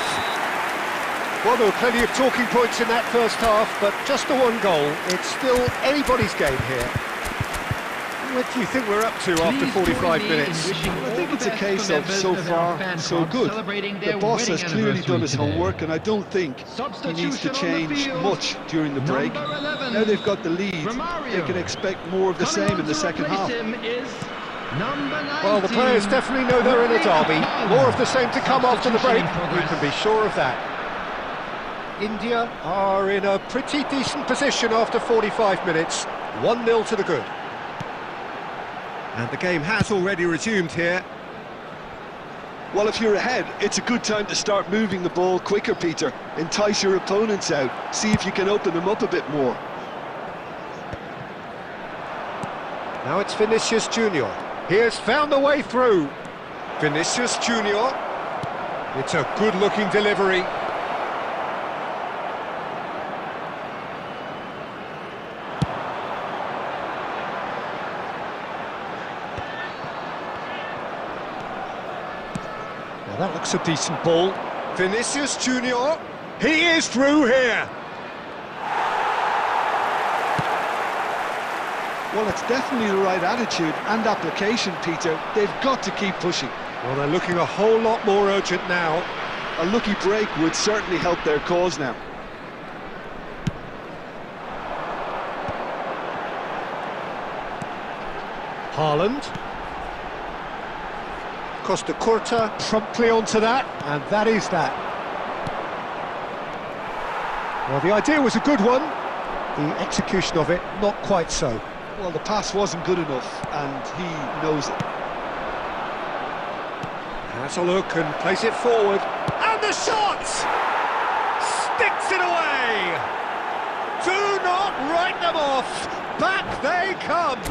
Well, there were plenty of talking points in that first half, but just the one goal. It's still anybody's game here. What do you think we're up to after 45 minutes? I think it's a case of so far, so good. The boss has clearly done his homework, and I don't think he needs to change much during the break. Now they've got the lead, they can expect more of the same in the second half. Well, the players definitely know they're in a derby. More of the same to come after the break, you can be sure of that. India are in a pretty decent position after 45 minutes. 1-0 to the good. And the game has already resumed here. Well, if you're ahead, it's a good time to start moving the ball quicker, Peter. Entice your opponents out, see if you can open them up a bit more. Now it's Vinicius Junior. He has found the way through. Vinicius Junior. It's a good-looking delivery. Now that looks a decent ball. Vinicius Junior. He is through here. Well, it's definitely the right attitude and application, Peter. They've got to keep pushing. Well, they're looking a whole lot more urgent now. A lucky break would certainly help their cause now. Haaland. Costa Curta promptly onto that, and that is that. Well, the idea was a good one. The execution of it, not quite so. Well, the pass wasn't good enough, and he knows it. Has a look and plays it forward. And the shot! Sticks it away! Do not write them off! Back they come!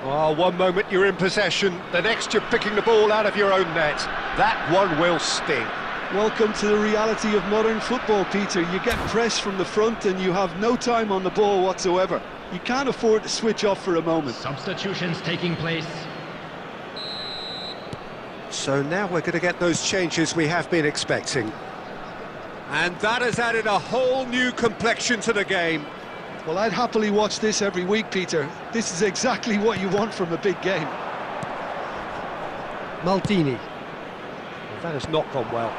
Oh, one moment you're in possession, the next you're picking the ball out of your own net. That one will sting. Welcome to the reality of modern football, Peter. You get pressed from the front and you have no time on the ball whatsoever. You can't afford to switch off for a moment. Substitutions taking place. So now we're going to get those changes we have been expecting. And that has added a whole new complexion to the game. Well, I'd happily watch this every week, Peter. This is exactly what you want from a big game. Maldini. Well, that has not gone well.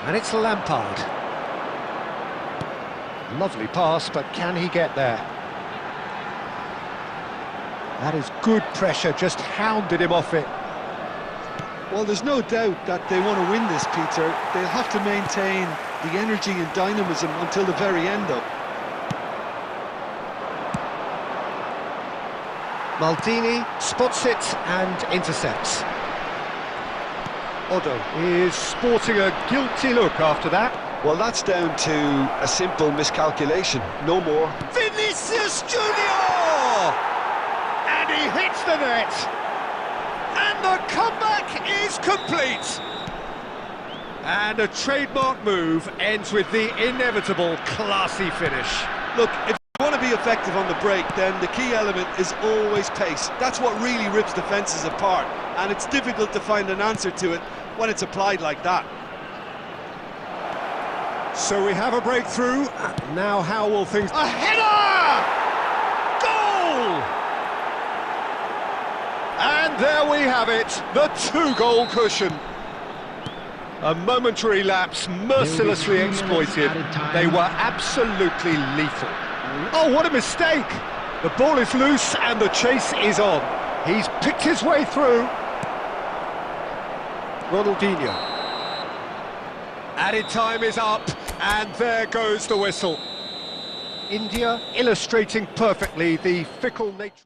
And it's Lampard. Lovely pass, but can he get there? That is good pressure, just hounded him off it. Well, there's no doubt that they want to win this, Peter. They'll have to maintain the energy and dynamism until the very end, though. Maldini spots it and intercepts. Odo is sporting a guilty look after that. Well, that's down to a simple miscalculation, no more. Vinicius Junior! And he hits the net! And the comeback is complete! And a trademark move ends with the inevitable classy finish. Look, if you want to be effective on the break, then the key element is always pace. That's what really rips defences apart, and it's difficult to find an answer to it when it's applied like that. So we have a breakthrough. Now how will things... A header! Goal! And there we have it, the two-goal cushion. A momentary lapse, mercilessly exploited. They were absolutely lethal. Oh, what a mistake! The ball is loose and the chase is on. He's picked his way through. Ronaldinho. Added time is up, and there goes the whistle. India illustrating perfectly the fickle nature.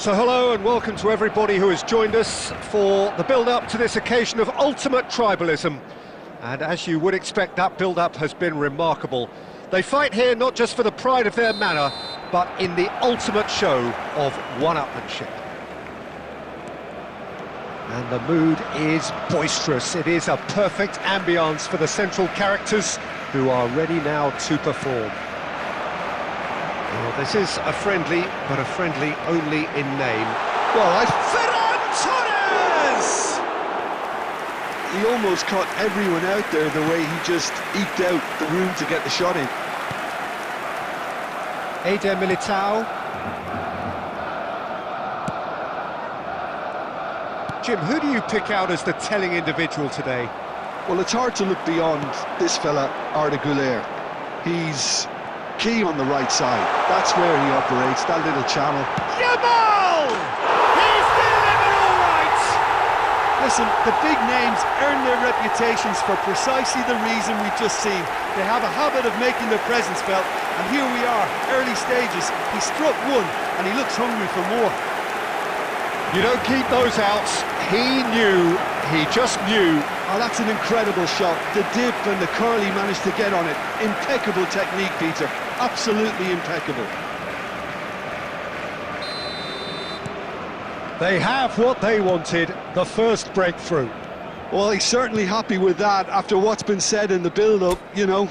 So hello and welcome to everybody who has joined us for the build-up to this occasion of ultimate tribalism. And as you would expect, that build-up has been remarkable. They fight here not just for the pride of their manor, but in the ultimate show of one-upmanship. And the mood is boisterous. It is a perfect ambience for the central characters who are ready now to perform. Well, this is a friendly, but a friendly only in name. Well, Ferran Torres! he almost caught everyone out there the way he just eked out the room to get the shot in. Eder Militao. Jim, who do you pick out as the telling individual today? Well, it's hard to look beyond this fella, Arda Güler. He's key on the right side. That's where he operates, that little channel. Yamal! He's delivered all right! Listen, the big names earn their reputations for precisely the reason we've just seen. They have a habit of making their presence felt, and here we are, early stages. He struck one, and he looks hungry for more. You don't keep those out. He knew, he just knew. Oh, that's an incredible shot. The dip and the curl he managed to get on it. Impeccable technique, Peter. Absolutely impeccable. They have what they wanted, the first breakthrough. Well, he's certainly happy with that after what's been said in the build-up, you know.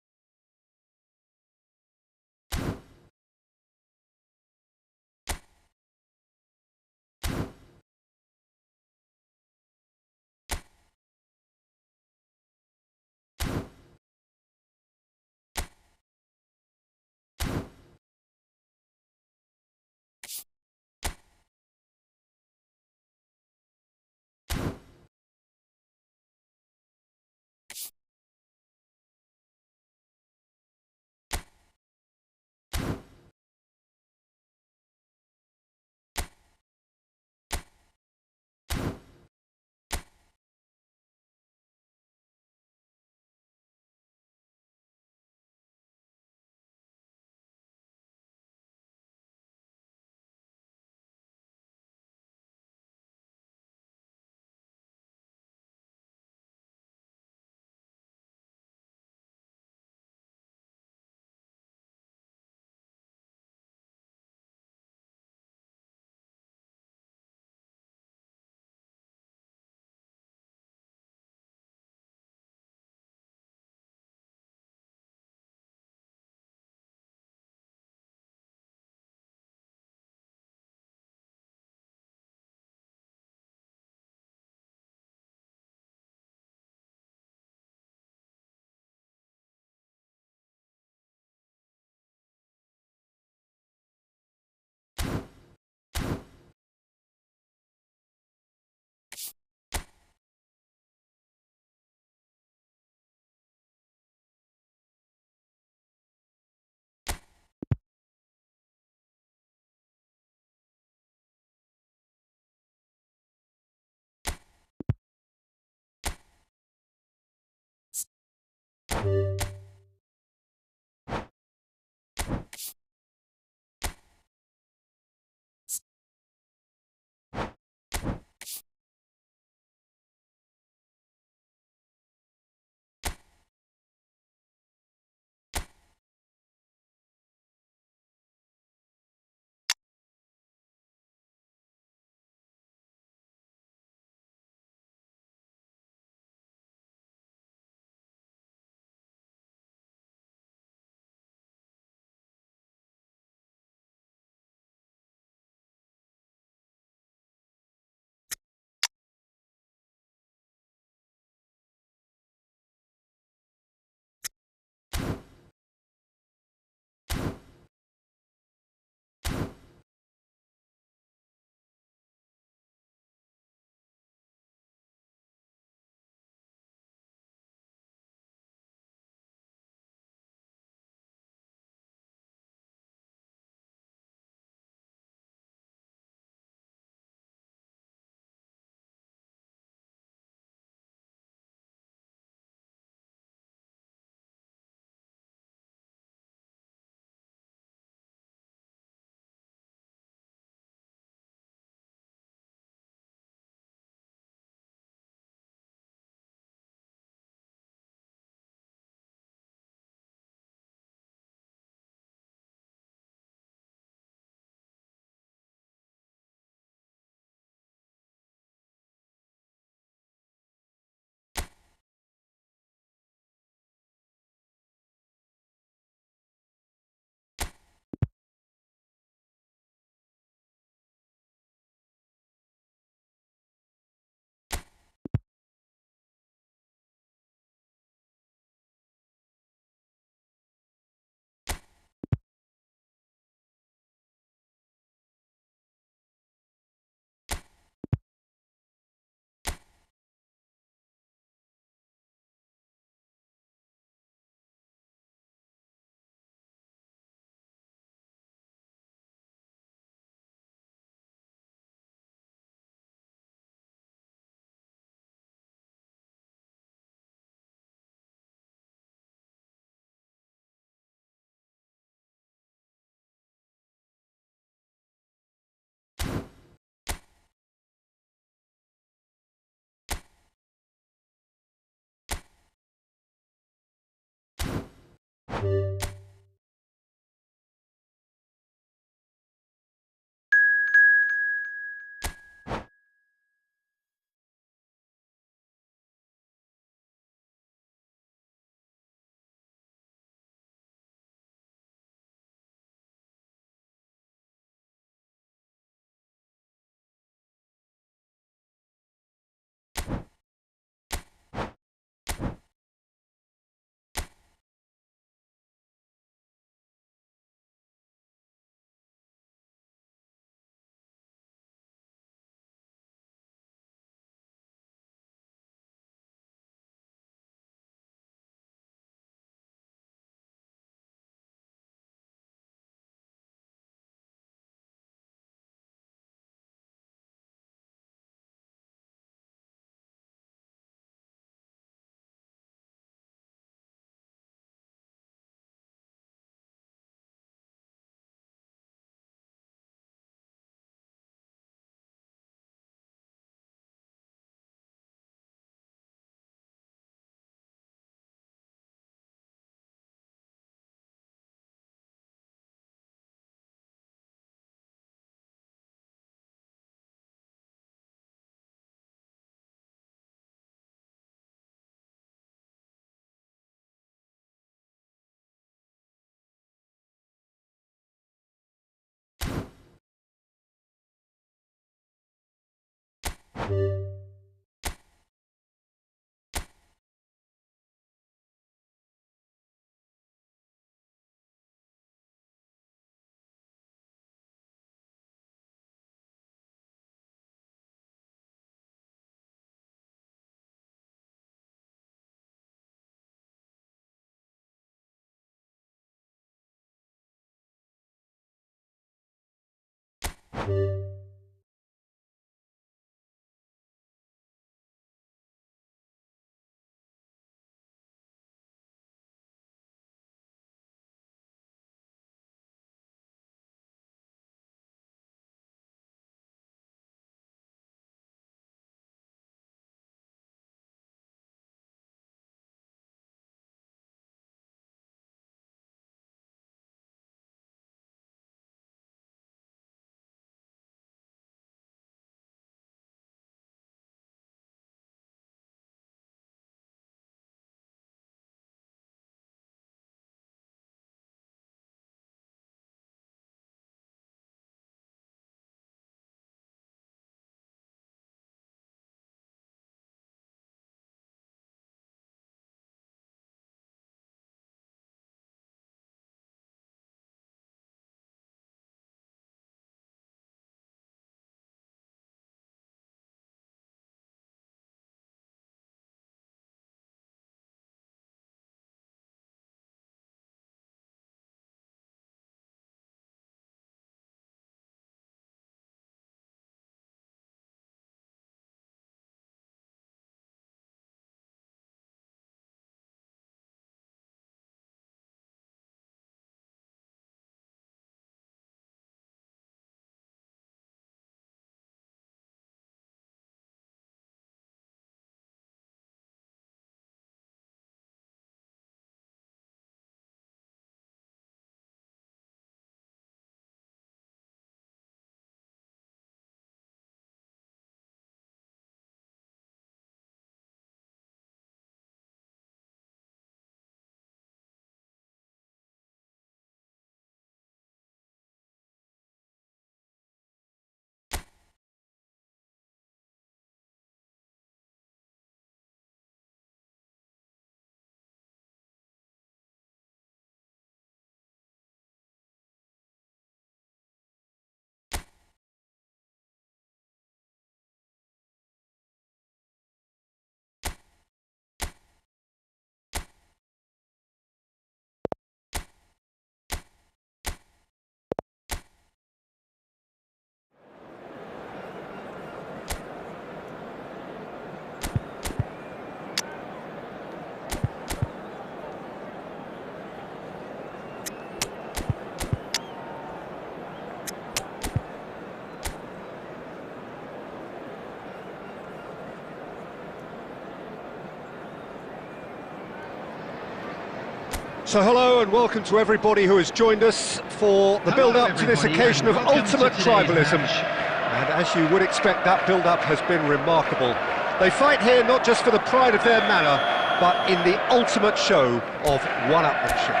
So hello and welcome to everybody who has joined us for the build-up to this occasion of ultimate tribalism. And as you would expect, that build-up has been remarkable. They fight here not just for the pride of their manor, but in the ultimate show of one-upmanship.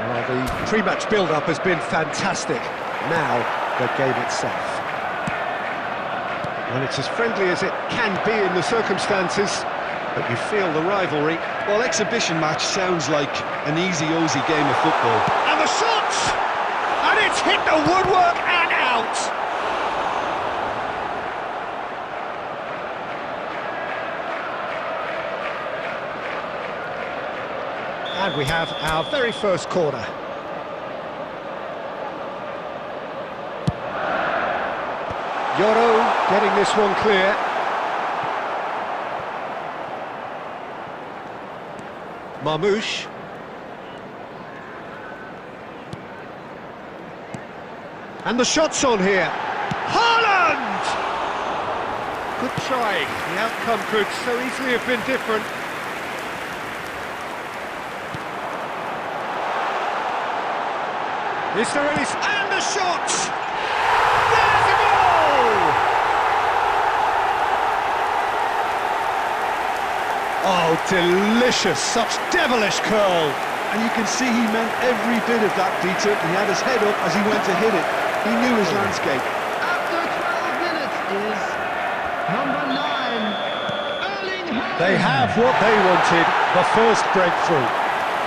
Well, the pre-match build-up has been fantastic. Now, the game itself. Well, it's as friendly as it can be in the circumstances, but you feel the rivalry. Well, exhibition match sounds like an easy-ozy game of football. And the shot! And it's hit the woodwork and out! And we have our very first corner. Yoro getting this one clear. Marmouche. And the shot's on here. Haaland! Good trying. The outcome could so easily have been different. Is there any... And the shot! There's a goal! Oh, delicious, such devilish curl. And you can see he meant every bit of that, Peter. He had his head up as he went to hit it. He knew his landscape. After 12 minutes is number 9, Erling Haaland. They have what they wanted, the first breakthrough.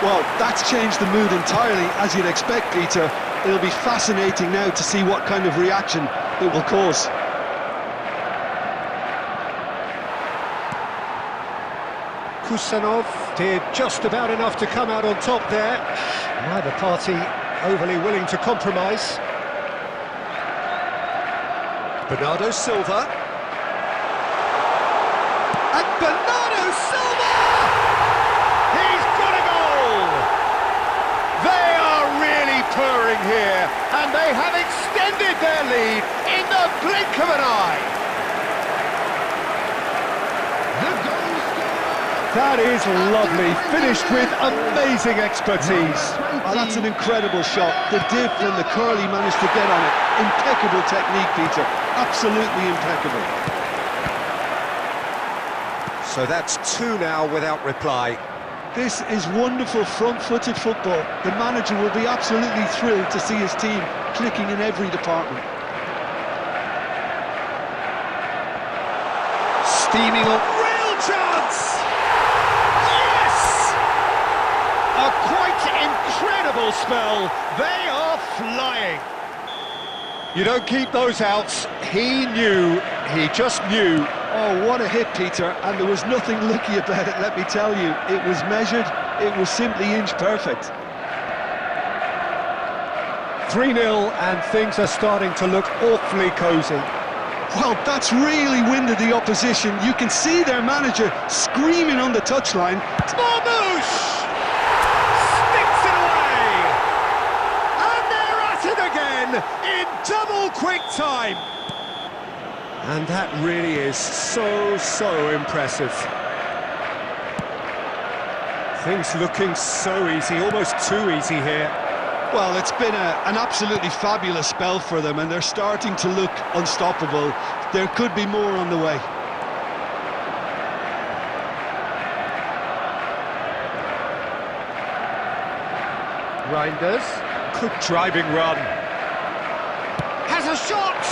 Well, that's changed the mood entirely, as you'd expect, Peter. It'll be fascinating now to see what kind of reaction it will cause. Kusanov did just about enough to come out on top there. Neither party overly willing to compromise. Bernardo Silva. And Bernardo Silva! He's got a goal! They are really purring here, and they have extended their lead in the blink of an eye. That is lovely, finished with amazing expertise. Oh, that's an incredible shot. The dip and the curl he managed to get on it. Impeccable technique, Peter. Absolutely impeccable. So that's 2 now without reply. This is wonderful front-footed football. The manager will be absolutely thrilled to see his team clicking in every department. Steaming on, real chance! A quite incredible spell. They are flying. You don't keep those outs. He knew. He just knew. Oh, what a hit, Peter. And there was nothing lucky about it, let me tell you. It was measured. It was simply inch perfect. 3-0 and things are starting to look awfully cosy. Well, that's really winded the opposition. You can see their manager screaming on the touchline. Marmouche! In double quick time. And that really is so impressive. Things looking so easy, almost too easy here. Well, it's been an absolutely fabulous spell for them, and they're starting to look unstoppable. There could be more on the way. Reinders, good driving run. Has a shot!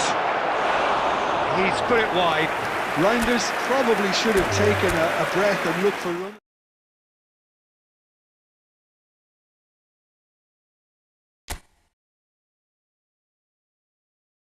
He's put it wide. Reinders probably should have taken a breath and looked for run.